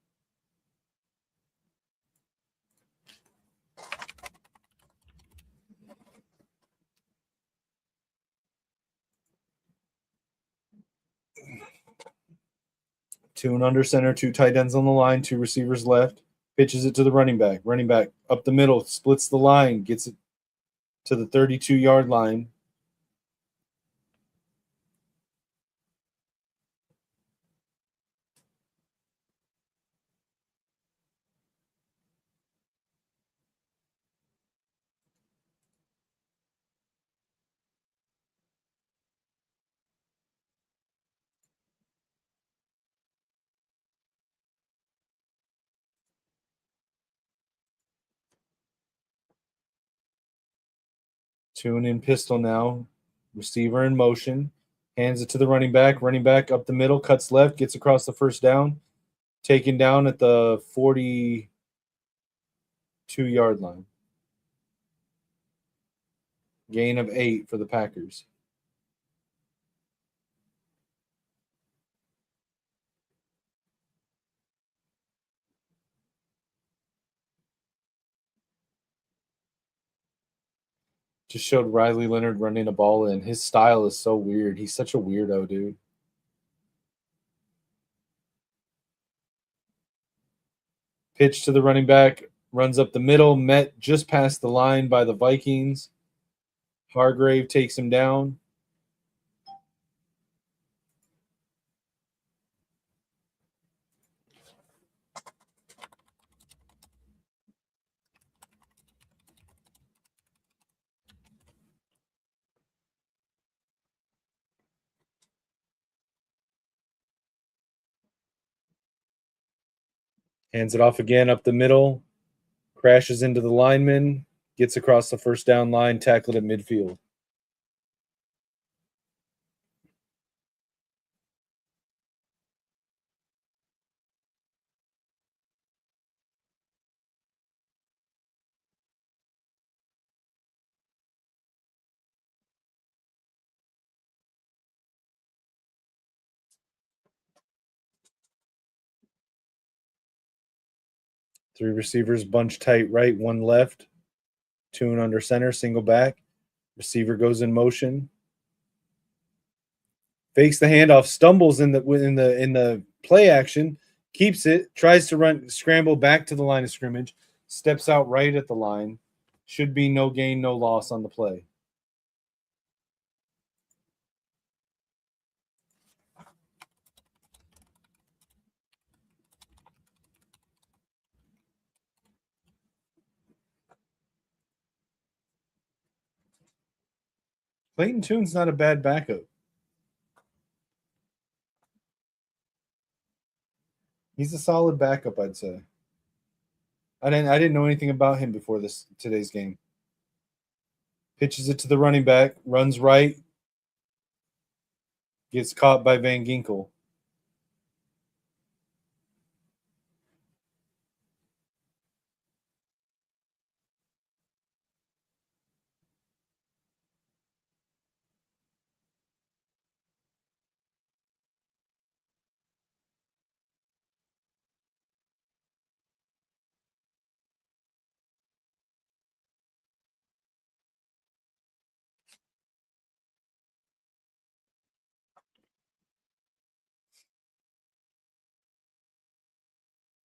Two and under center, two tight ends on the line, two receivers left. Pitches it to the running back. Running back up the middle, splits the line, gets it to the 32-yard line. Tune in pistol now. Receiver in motion. Hands it to the running back. Running back up the middle, cuts left, gets across the first down. Taken down at the 42-yard line. Gain of 8 for the Packers. Just showed Riley Leonard running a ball in. His style is so weird. He's such a weirdo, dude. Pitch to the running back, runs up the middle, met just past the line by the Vikings. Hargrave takes him down. Hands it off again up the middle. Crashes into the lineman. Gets across the first down line, tackled at midfield. Three receivers bunch tight right, one left. Tune under center, single back. Receiver goes in motion. Fakes the handoff, stumbles in the play action, keeps it, tries to run scramble back to the line of scrimmage, steps out right at the line. Should be no gain, no loss on the play. Clayton Tune's not a bad backup. He's a solid backup, I'd say. I didn't know anything about him before today's game. Pitches it to the running back, runs right, gets caught by Van Ginkel.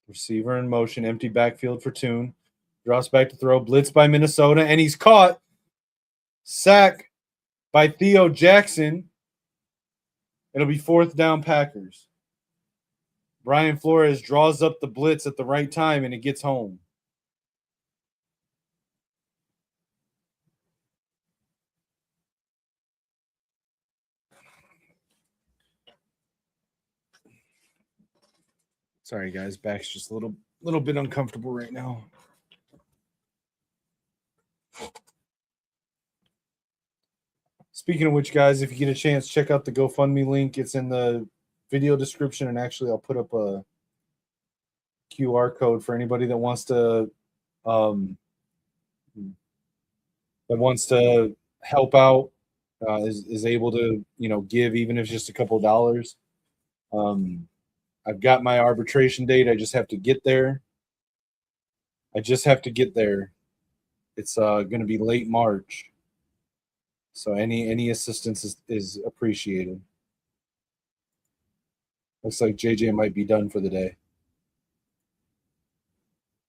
Receiver in motion, empty backfield for Tune. Drops back to throw, blitz by Minnesota, and he's caught. Sack by Theo Jackson. It'll be 4th down Packers. Brian Flores draws up the blitz at the right time, and it gets home. Sorry, guys. Back's just a little bit uncomfortable right now. Speaking of which, guys, if you get a chance, check out the GoFundMe link. It's in the video description, and actually, I'll put up a QR code for anybody that wants to help out, is able to give, even if it's just a couple of dollars. I've got my arbitration date. I just have to get there. It's going to be late March. So any assistance is appreciated. Looks like JJ might be done for the day.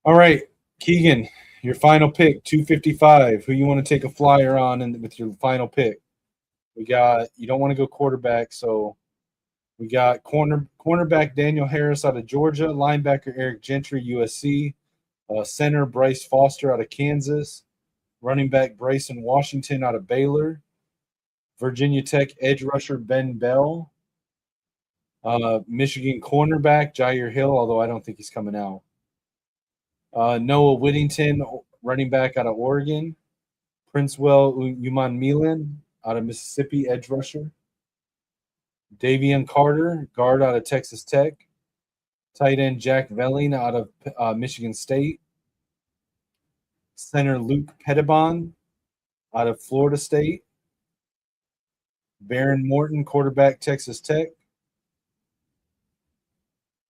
All right, Keegan, your final pick, 255. Who you want to take a flyer on with your final pick? You don't want to go quarterback, so we got cornerback Daniel Harris out of Georgia, linebacker Eric Gentry, USC, center Bryce Foster out of Kansas, running back Bryson Washington out of Baylor, Virginia Tech edge rusher Ben Bell, Michigan cornerback Jair Hill, although I don't think he's coming out, Noah Whittington, running back out of Oregon, Princewell Uman out of Mississippi, edge rusher, Davion Carter, guard out of Texas Tech, tight end Jack Velling out of Michigan State, center Luke Pettibon out of Florida State, Baron Morton, quarterback Texas Tech,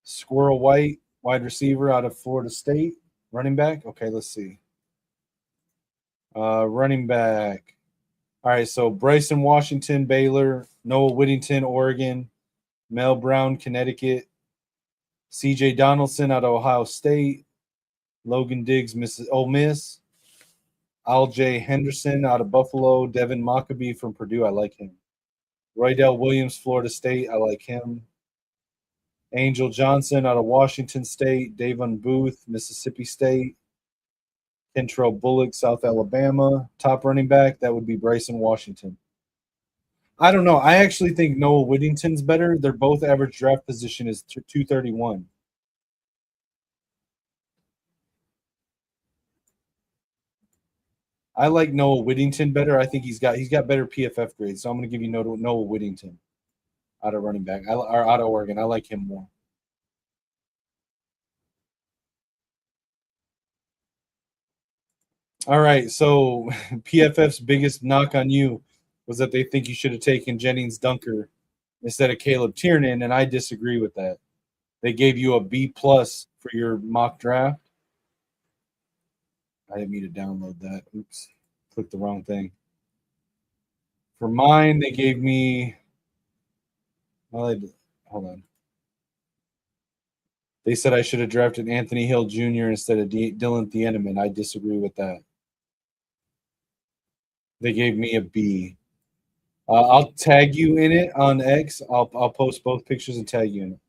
Squirrel White, wide receiver out of Florida State, running back. Okay, let's see. Running back. All right, so Bryson Washington, Baylor, Noah Whittington, Oregon, Mel Brown, Connecticut, CJ Donaldson out of Ohio State, Logan Diggs, Ole Miss, Al-J Henderson out of Buffalo, Devin Mockabee from Purdue, I like him. Roydell Williams, Florida State, I like him. Angel Johnson out of Washington State, Davon Booth, Mississippi State, Kentrell Bullock, South Alabama. Top running back, that would be Bryson Washington. I don't know. I actually think Noah Whittington's better. Their both average draft position is 231. I like Noah Whittington better. I think he's got better PFF grades. So I'm going to give you Noah Whittington out of running back. Or out of Oregon. I like him more. All right. So PFF's biggest knock on you was that they think you should have taken Jennings Dunker instead of Caleb Tiernan, and I disagree with that. They gave you a B+ for your mock draft. I didn't mean to download that. Oops, clicked the wrong thing. For mine, they gave me. Well, hold on. They said I should have drafted Anthony Hill Jr. instead of Dylan Thieneman. I disagree with that. They gave me a B. I'll tag you in it on X. I'll post both pictures and tag you in it.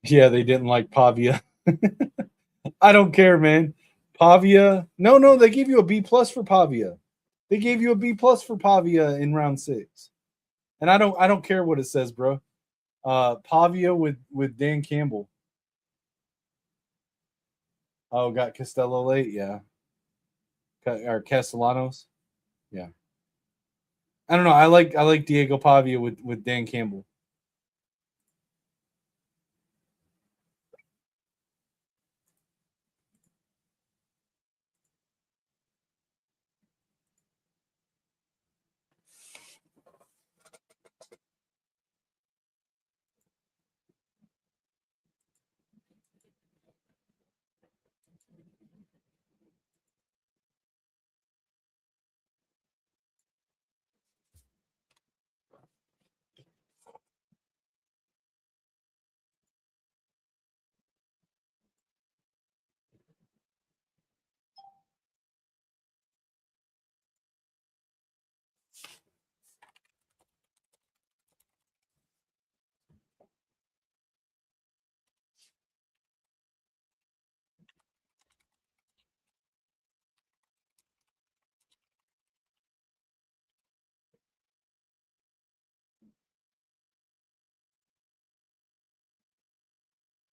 Yeah, they didn't like Pavia. I don't care, man. Pavia. No, they gave you a B plus for Pavia. They gave you a B plus for Pavia in round 6. And I don't care what it says, bro. Pavia with Dan Campbell. Oh, got Costello late, yeah. Or Castellanos. Yeah. I don't know. I like Diego Pavia with Dan Campbell.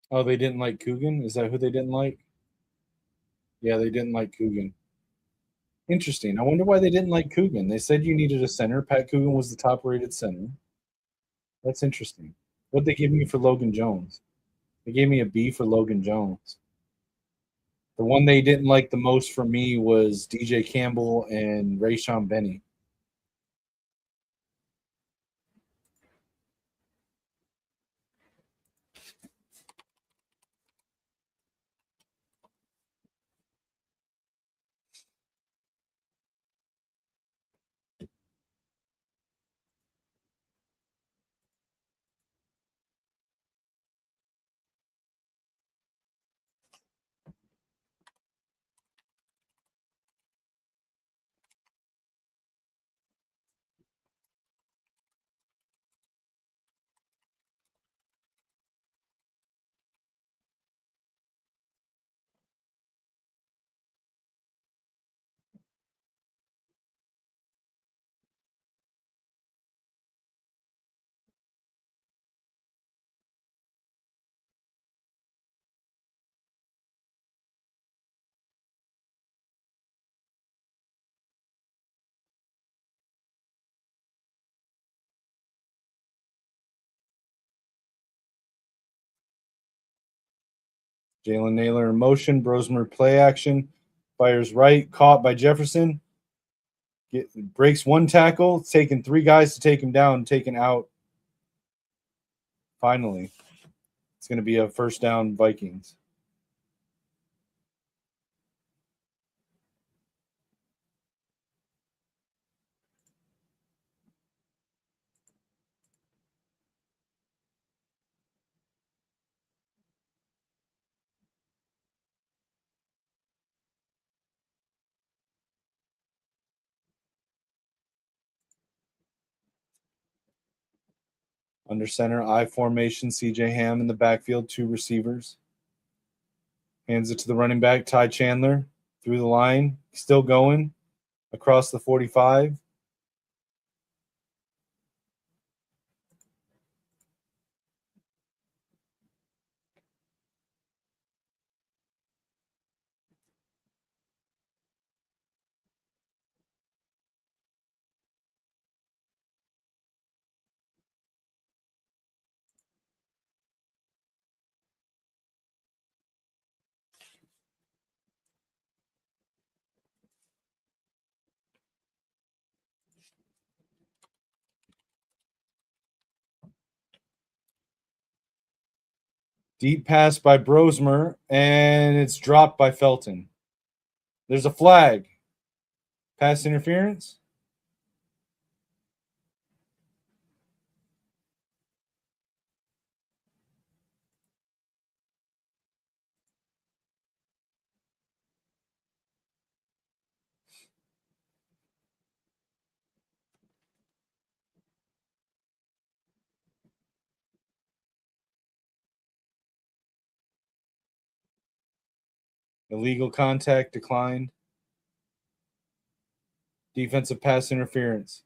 Oh, they didn't like Coogan? Is that who they didn't like? Yeah, they didn't like Coogan. Interesting. I wonder why they didn't like Coogan. They said you needed a center. Pat Coogan was the top rated center. That's interesting. What they give me for Logan Jones? They gave me a B for Logan Jones. The one they didn't like the most for me was DJ Campbell and Rayshon Benny. Jalen Naylor in motion. Brosmer play action. Fires right. Caught by Jefferson. Breaks one tackle. It's taken 3 guys to take him down. Taken out. Finally. It's going to be a first down Vikings. Under center, I formation, CJ Ham in the backfield, 2 receivers. Hands it to the running back, Ty Chandler, through the line, still going, across the 45. Deep pass by Brosmer, and it's dropped by Felton. There's a flag. Pass interference. Illegal contact declined. Defensive pass interference.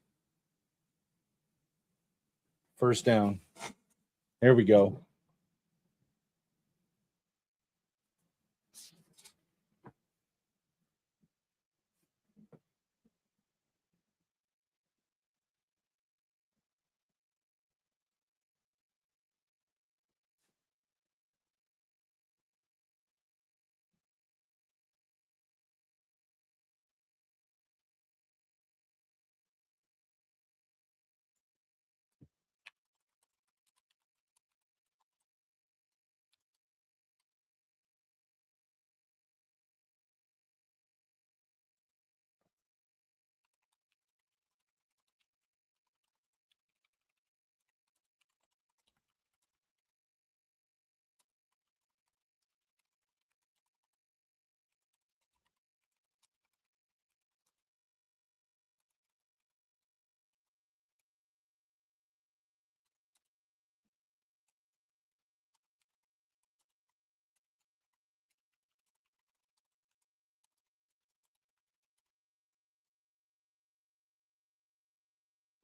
First down. There we go.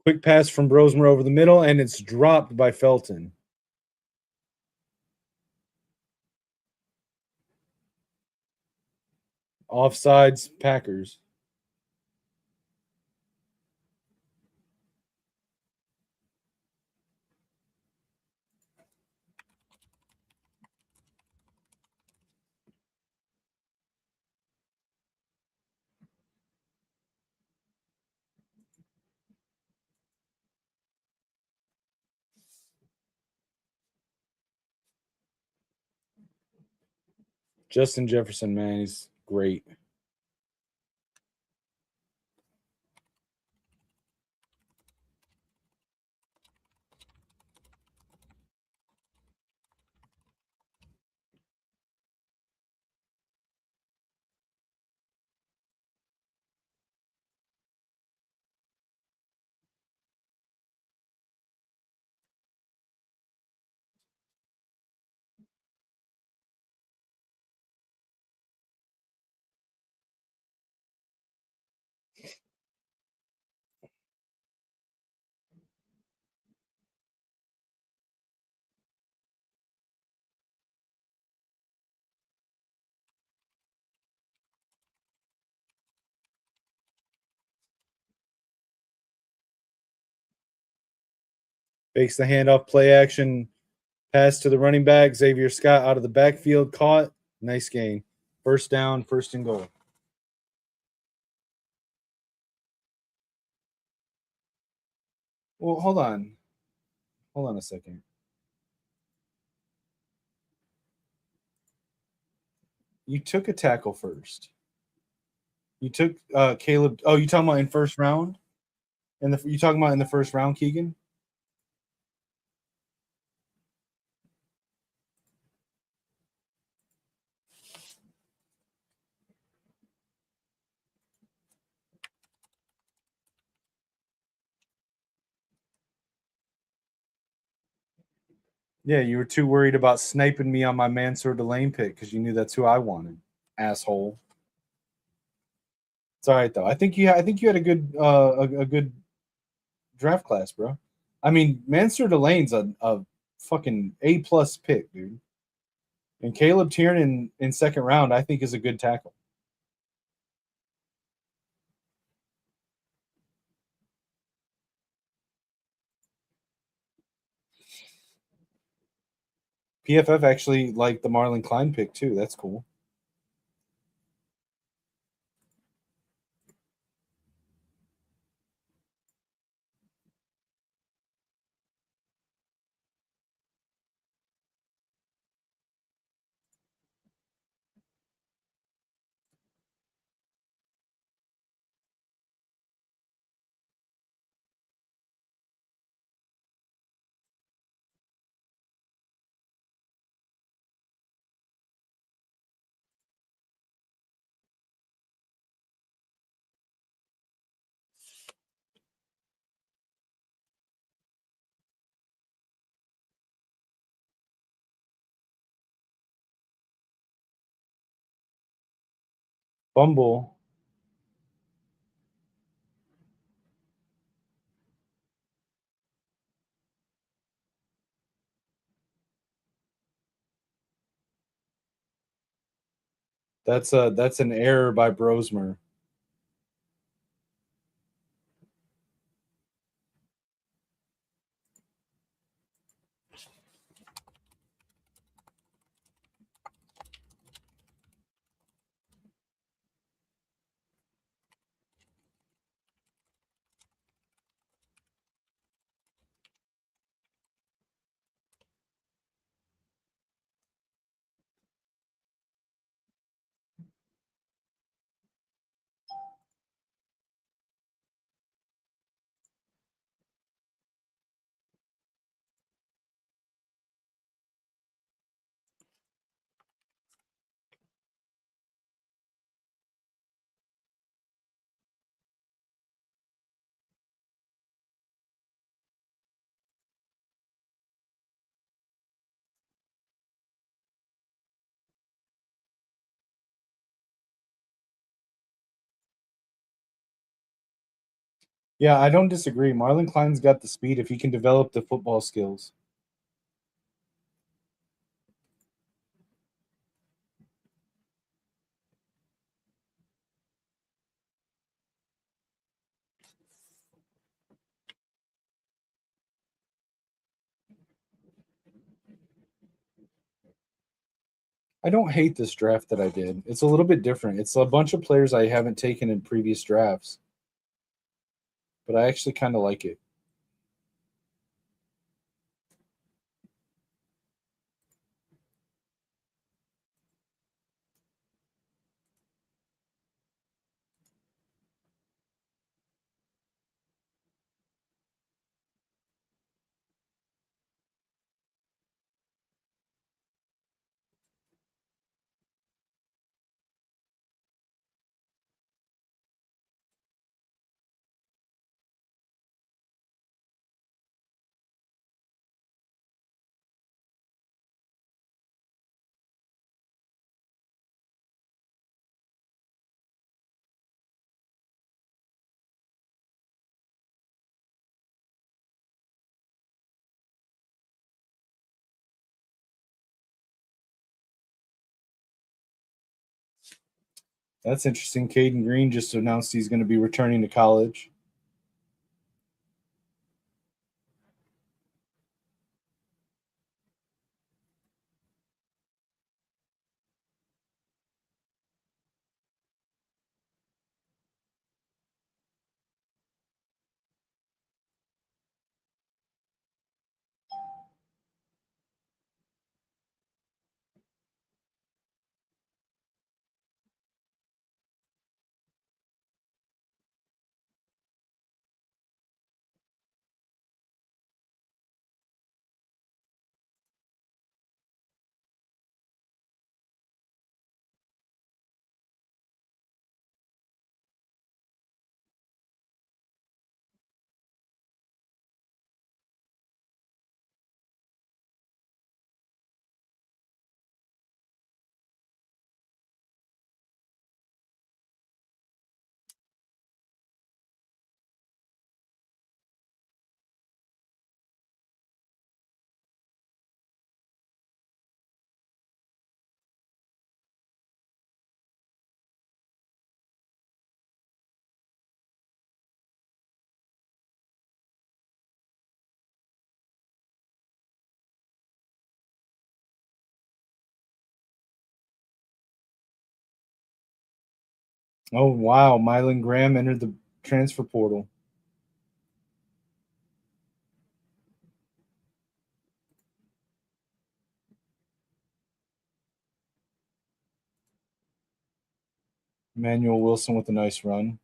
Quick pass from Brosmer over the middle, and it's dropped by Felton. Offsides, Packers. Justin Jefferson, man, he's great. Fakes the handoff, play action, pass to the running back. Xavier Scott out of the backfield, caught. Nice gain. First down, first and goal. Well, hold on. Hold on a second. You took a tackle first. You took Caleb. Oh, you talking about in first round? And you talking about in the first round, Keegan? Yeah, you were too worried about sniping me on my Mansour Delane pick because you knew that's who I wanted, asshole. It's all right though. I think you had a good a good draft class, bro. I mean, Mansour Delane's a fucking A+ pick, dude. And Caleb Tiernan in second round, I think, is a good tackle. PFF actually liked the Marlon Klein pick too. That's cool. Bumble. That's an error by Brosmer. Yeah, I don't disagree. Marlon Klein's got the speed if he can develop the football skills. I don't hate this draft that I did. It's a little bit different. It's a bunch of players I haven't taken in previous drafts, but I actually kind of like it. That's interesting. Caden Green just announced he's going to be returning to college. Oh wow, Mylan Graham entered the transfer portal. Emmanuel Wilson with a nice run.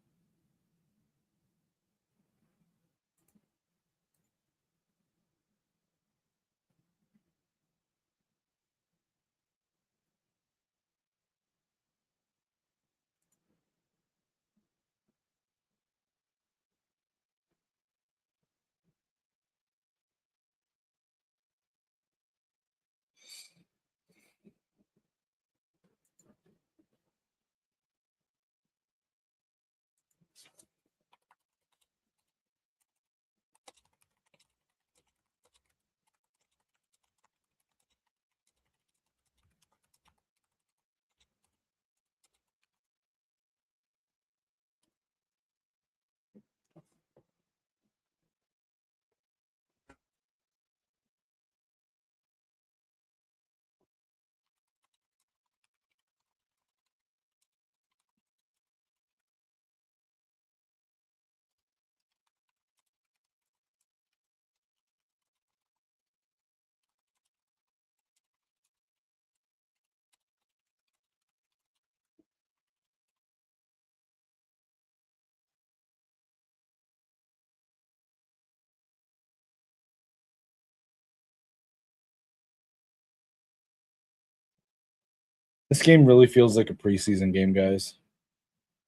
This game really feels like a preseason game, guys.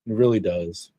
It really does.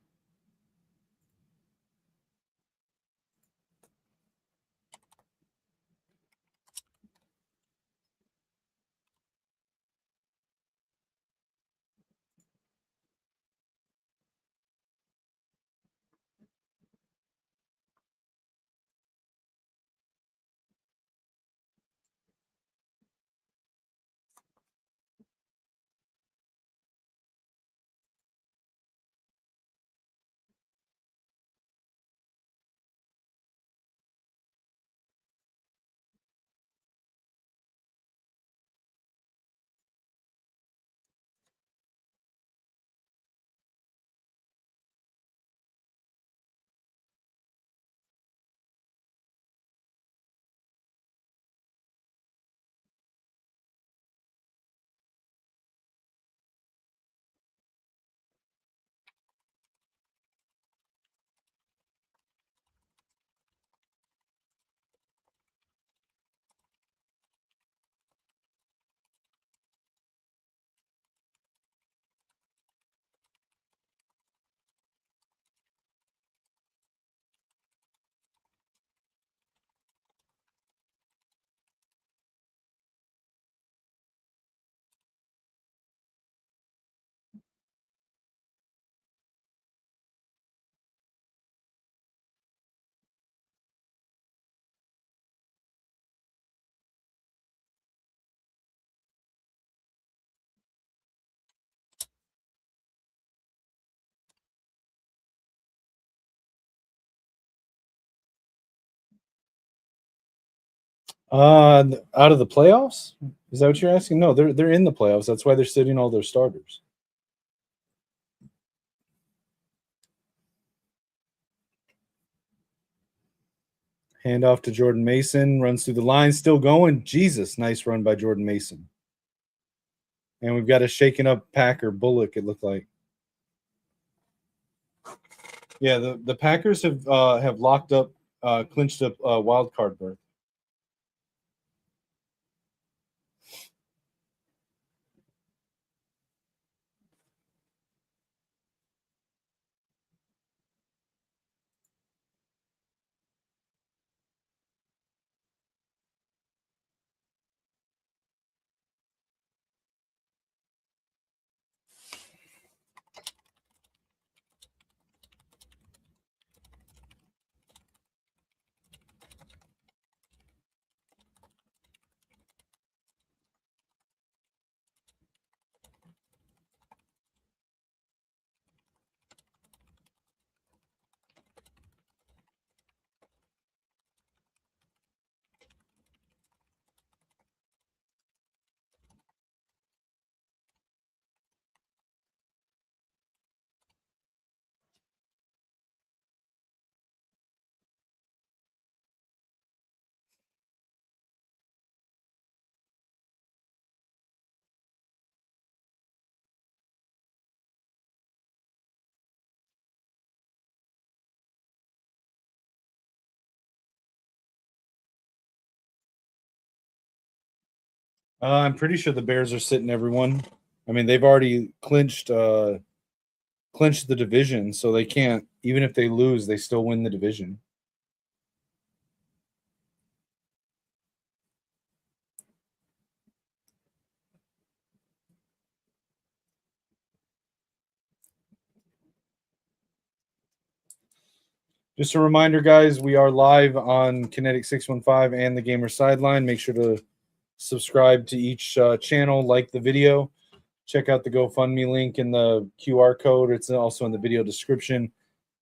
Out of the playoffs? Is that what you're asking? No, they're in the playoffs. That's why they're sitting all their starters. Hand off to Jordan Mason, runs through the line, still going. Jesus, nice run by Jordan Mason. And we've got a shaken up Packer Bullock. It looked like. Yeah, the Packers have locked up, clinched up wild card berth. I'm pretty sure the Bears are sitting everyone. I mean, they've already clinched the division, so they can't. Even if they lose, they still win the division. Just a reminder, guys, we are live on Kinetik 615 and the Gamer Sideline. Make sure to subscribe to each channel, like the video, check out the GoFundMe link in the QR code. It's also in the video description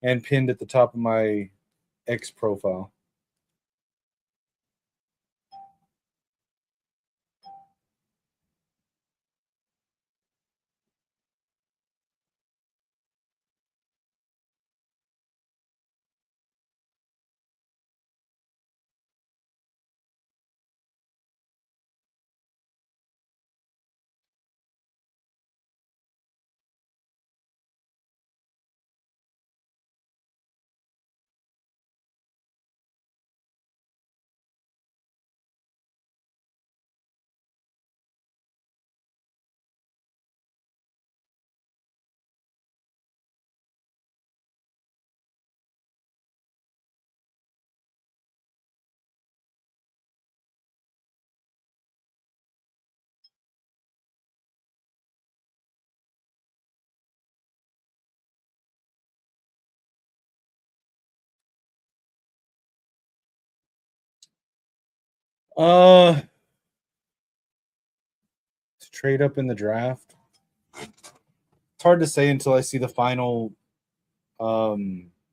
and pinned at the top of my X profile. To trade up in the draft. It's hard to say until I see the final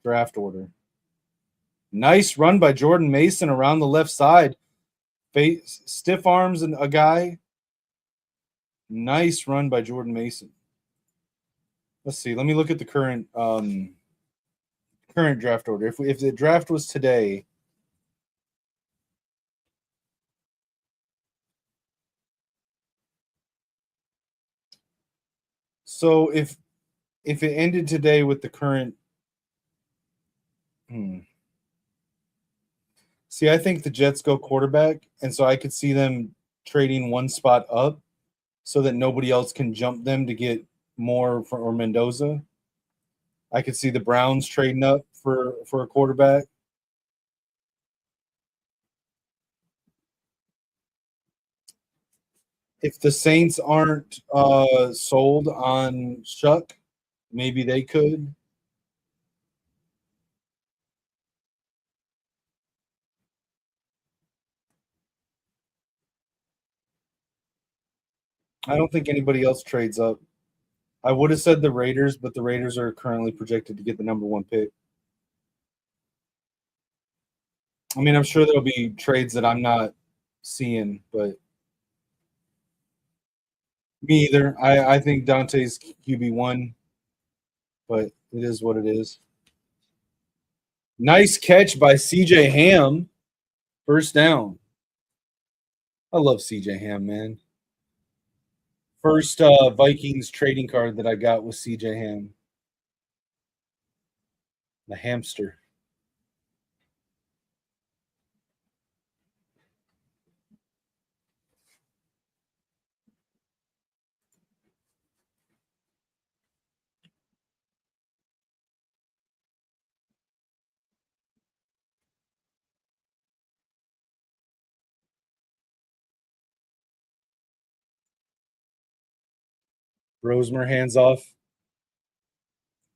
draft order. Nice run by Jordan Mason around the left side. Stiff arms and a guy. Nice run by Jordan Mason. Let's see. Let me look at the current draft order. If the draft was today, so if it ended today with the current, see, I think the Jets go quarterback, and so I could see them trading one spot up so that nobody else can jump them to get more or Mendoza. I could see the Browns trading up for a quarterback. If the Saints aren't sold on Shuck, maybe they could. I don't think anybody else trades up. I would have said the Raiders, but the Raiders are currently projected to get the number one pick. I mean, I'm sure there'll be trades that I'm not seeing, but me either. I think Dante's QB1, but it is what it is. Nice catch by CJ Ham. First down. I love CJ Ham, man. First Vikings trading card that I got was CJ Ham. The hamster. Rosemer hands off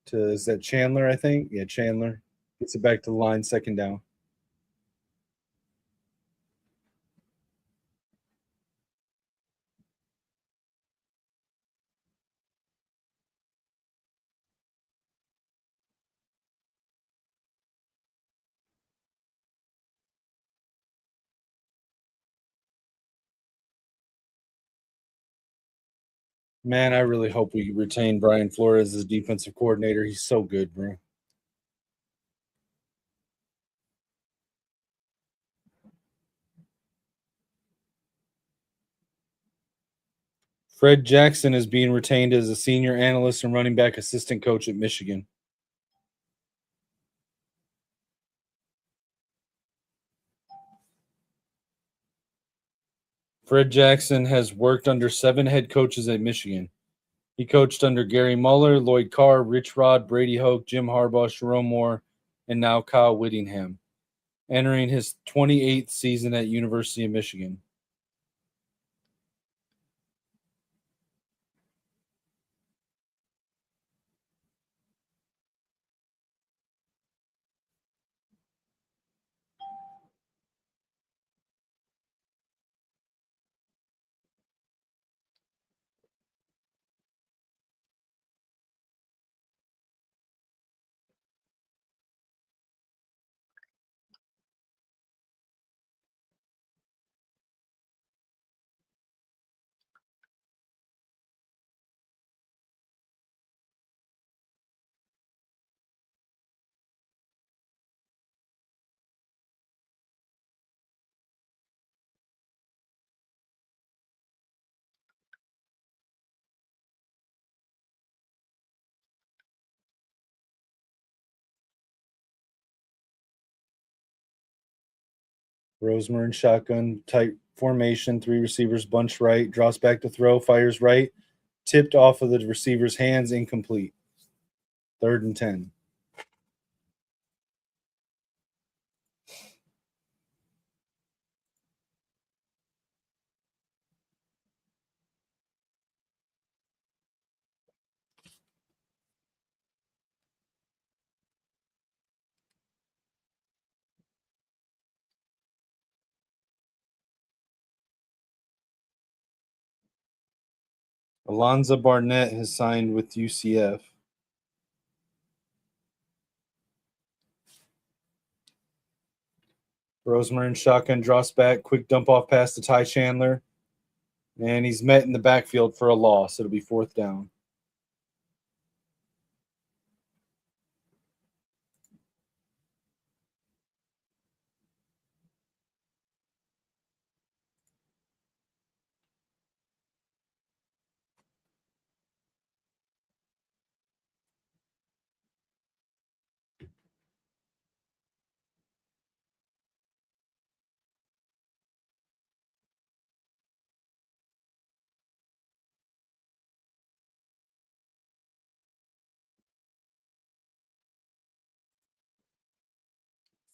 to, is that Chandler, I think? Yeah, Chandler. Gets it back to the line, second down. Man, I really hope we retain Brian Flores as defensive coordinator. He's so good, bro. Fred Jackson is being retained as a senior analyst and running back assistant coach at Michigan. Fred Jackson has worked under 7 head coaches at Michigan. He coached under Gary Muller, Lloyd Carr, Rich Rod, Brady Hoke, Jim Harbaugh, Jerome Moore, and now Kyle Whittingham, entering his 28th season at University of Michigan. Rosemer and shotgun, tight formation, 3 receivers, bunch right, drops back to throw, fires right, tipped off of the receiver's hands, incomplete. 3rd and 10. Alonzo Barnett has signed with UCF. Rosemer and shotgun, drops back, quick dump off pass to Ty Chandler, and he's met in the backfield for a loss. It'll be 4th down.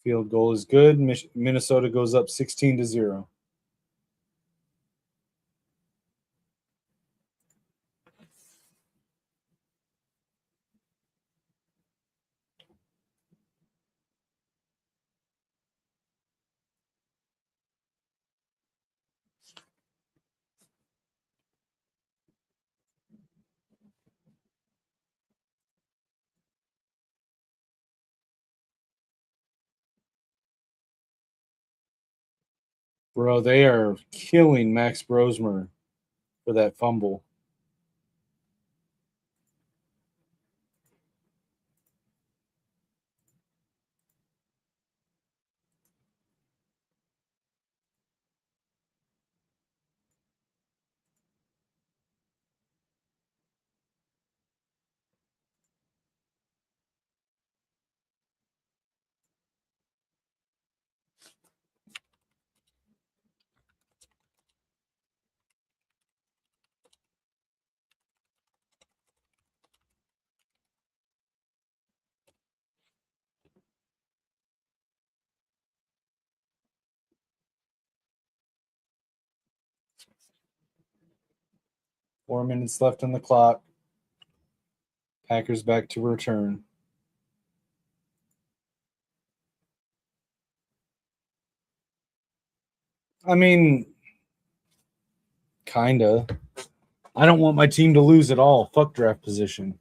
Field goal is good. Minnesota goes up 16-0. Bro, they are killing Max Brosmer for that fumble. Four minutes left on the clock. Packers back to return. I mean, kinda. I don't want my team to lose at all. Fuck draft position.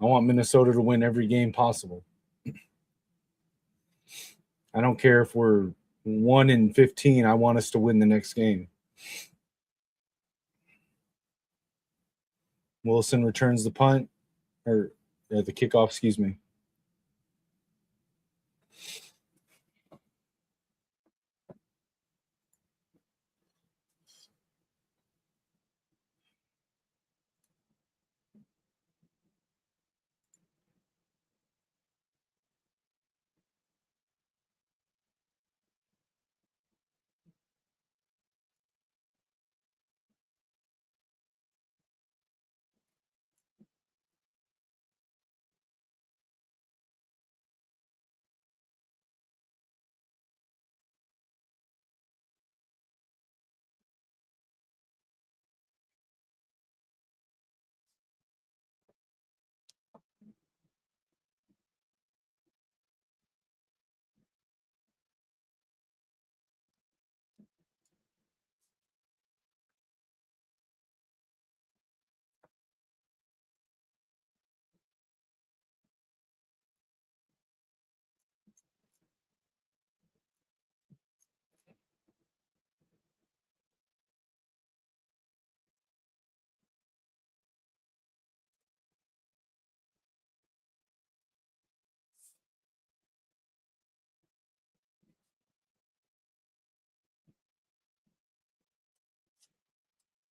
I want Minnesota to win every game possible. I don't care if we're 1-15. I want us to win the next game. Wilson returns the punt, or the kickoff, excuse me.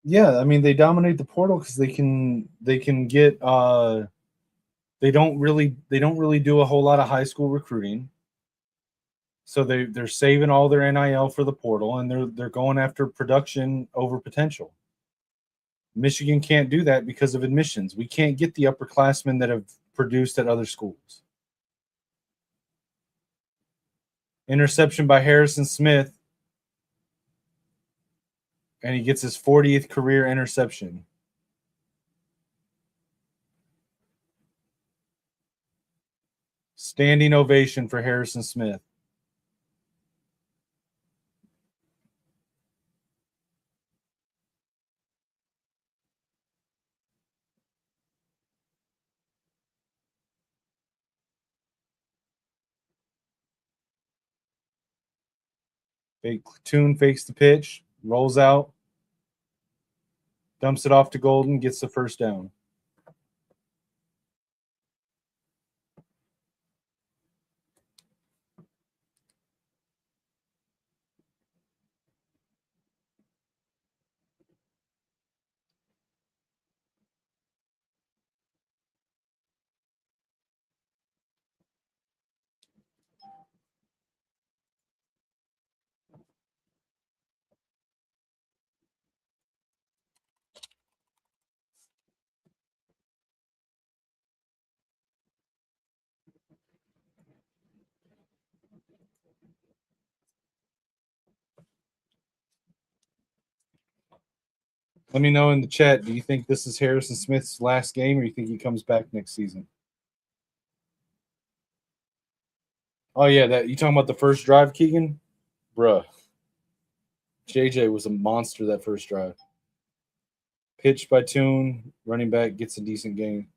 Yeah, I mean they dominate the portal because they can get they don't really do a whole lot of high school recruiting. So they're saving all their NIL for the portal and they're going after production over potential. Michigan can't do that because of admissions. We can't get the upperclassmen that have produced at other schools. Interception by Harrison Smith, and he gets his 40th career interception. Standing ovation for Harrison Smith. Fake Tune fakes the pitch, rolls out, dumps it off to Golden, gets the first down. Let me know in the chat. Do you think this is Harrison Smith's last game, or you think he comes back next season? Oh yeah, that you talking about the first drive, Keegan? Bruh. JJ was a monster that first drive. Pitched by Tune, running back gets a decent game.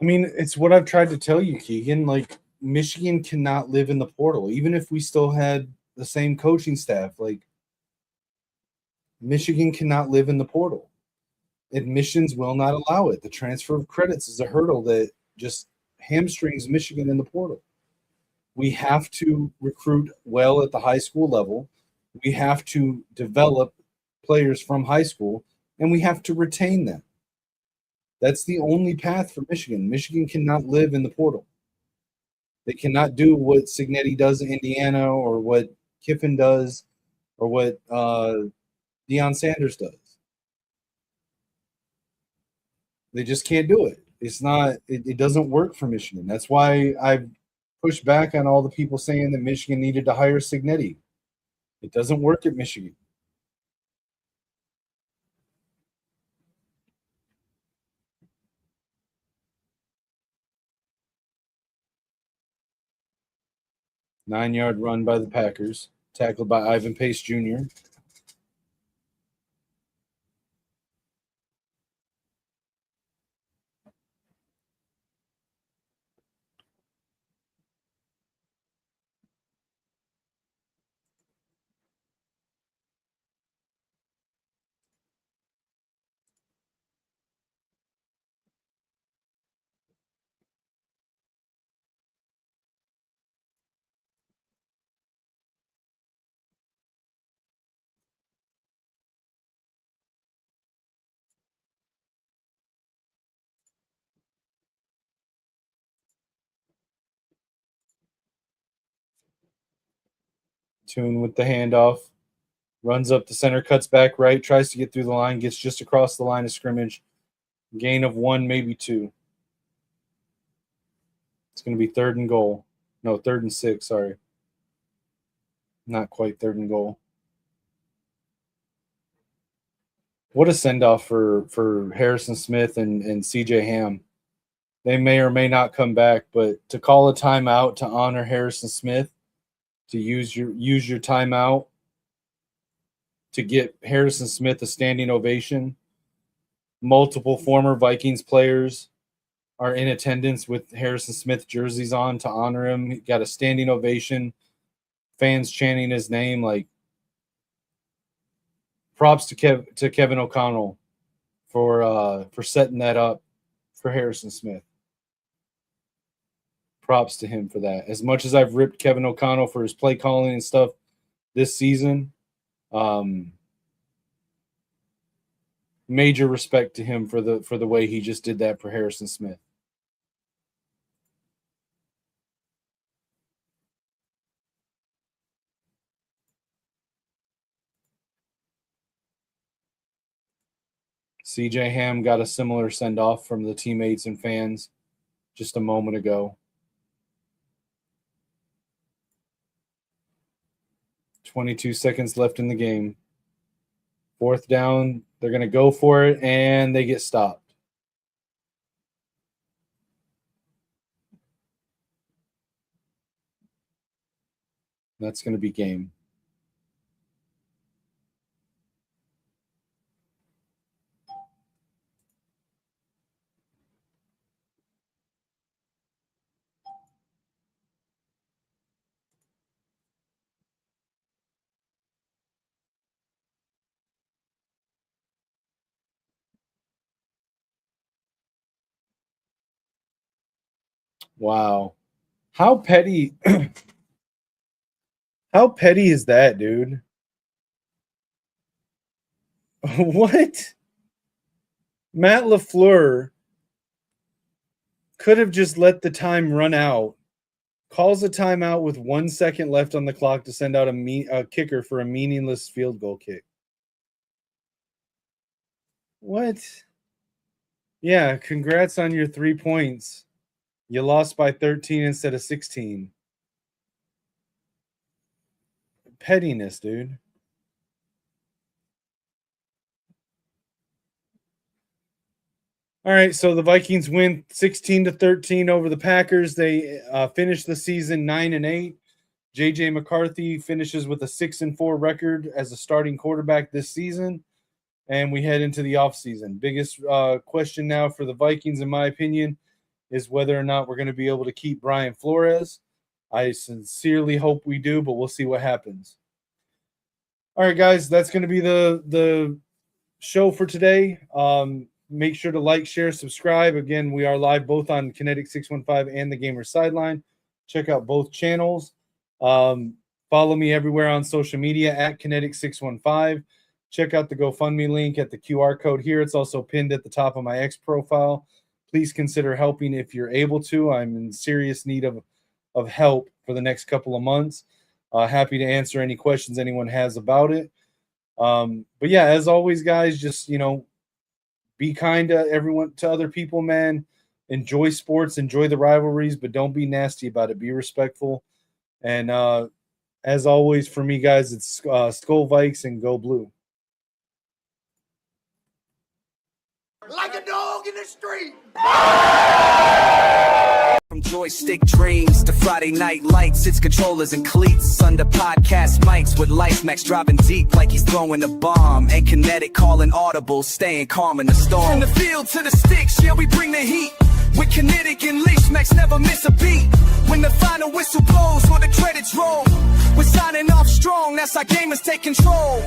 I mean, it's what I've tried to tell you, Keegan. Like, Michigan cannot live in the portal, even if we still had the same coaching staff. Like, Michigan cannot live in the portal. Admissions will not allow it. The transfer of credits is a hurdle that just hamstrings Michigan in the portal. We have to recruit well at the high school level. We have to develop players from high school, and we have to retain them. That's the only path for Michigan. Michigan cannot live in the portal. They cannot do what Signetti does in Indiana or what Kiffin does or what Deion Sanders does. They just can't do it. It's not. It doesn't work for Michigan. That's why I've pushed back on all the people saying that Michigan needed to hire Signetti. It doesn't work at Michigan. Nine-yard run by the Packers, tackled by Ivan Pace Jr. Tune with the handoff, runs up the center, cuts back right, tries to get through the line, gets just across the line of scrimmage. Gain of one, maybe two. It's going to be third and goal. No, third and six, sorry. Not quite third and goal. What a send off for Harrison Smith and CJ Ham. They may or may not come back, but to call a timeout to honor Harrison Smith, to use your timeout to get Harrison Smith a standing ovation. Multiple former Vikings players are in attendance with Harrison Smith jerseys on to honor him. He got a standing ovation, fans chanting his name. Like, props to Kevin O'Connell for setting that up for Harrison Smith. Props to him for that. As much as I've ripped Kevin O'Connell for his play calling and stuff this season, major respect to him for the way he just did that for Harrison Smith. CJ Ham got a similar send off from the teammates and fans just a moment ago. 22 seconds left in the game. Fourth down, they're going to go for it, and they get stopped. That's going to be game. Wow. How petty how petty is that, dude? What? Matt LaFleur could have just let the time run out, calls a timeout with 1 second left on the clock to send out a kicker for a meaningless field goal kick. What? Yeah, congrats on your 3 points. You lost by 13 instead of 16. Pettiness, dude. All right, so the Vikings win 16-13 over the Packers. They finish the season 9-8. JJ McCarthy finishes with a 6-4 record as a starting quarterback this season, and we head into the offseason. Biggest question now for the Vikings, in my opinion, is whether or not we're going to be able to keep Brian Flores. I sincerely hope we do, but we'll see what happens. All right, guys, that's going to be the show for today. Make sure to like, share, subscribe. Again, we are live both on Kinetik 615 and the Gamer Sideline. Check out both channels. Follow me everywhere on social media at Kinetik 615. Check out the GoFundMe link at the QR code here. It's also pinned at the top of my X profile. Please consider helping if you're able to. I'm in serious need of help for the next couple of months. Happy to answer any questions anyone has about it. But yeah, as always, guys, just, be kind to everyone, to other people, man. Enjoy sports, enjoy the rivalries, but don't be nasty about it. Be respectful. And as always, for me, guys, it's Skull Vikes and Go Blue.
Like a dog in the street.
From joystick dreams to Friday night lights, it's controllers and cleats under podcast mics with Life Max driving deep like he's throwing a bomb, and Kinetik calling audible, staying calm in the storm. From the field to the sticks, yeah, we bring the heat. With Kinetik and Leash Max, never miss a beat. When the final whistle blows or the credits roll, we're signing off strong, that's how gamers take control.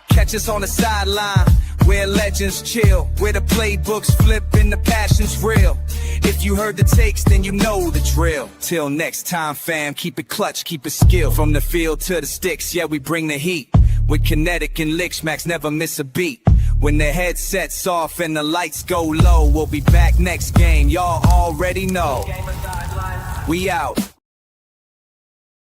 Catch us on the sideline, where legends chill, where the playbooks flip and the passion's real. If you heard the takes, then you know the drill. Till next time, fam, keep it clutch, keep it skill. From the field to the sticks, yeah, we bring the heat. With Kinetik and Lich Max, never miss a beat. When the headset's off and the lights go low, we'll be back next game, y'all already know. We out.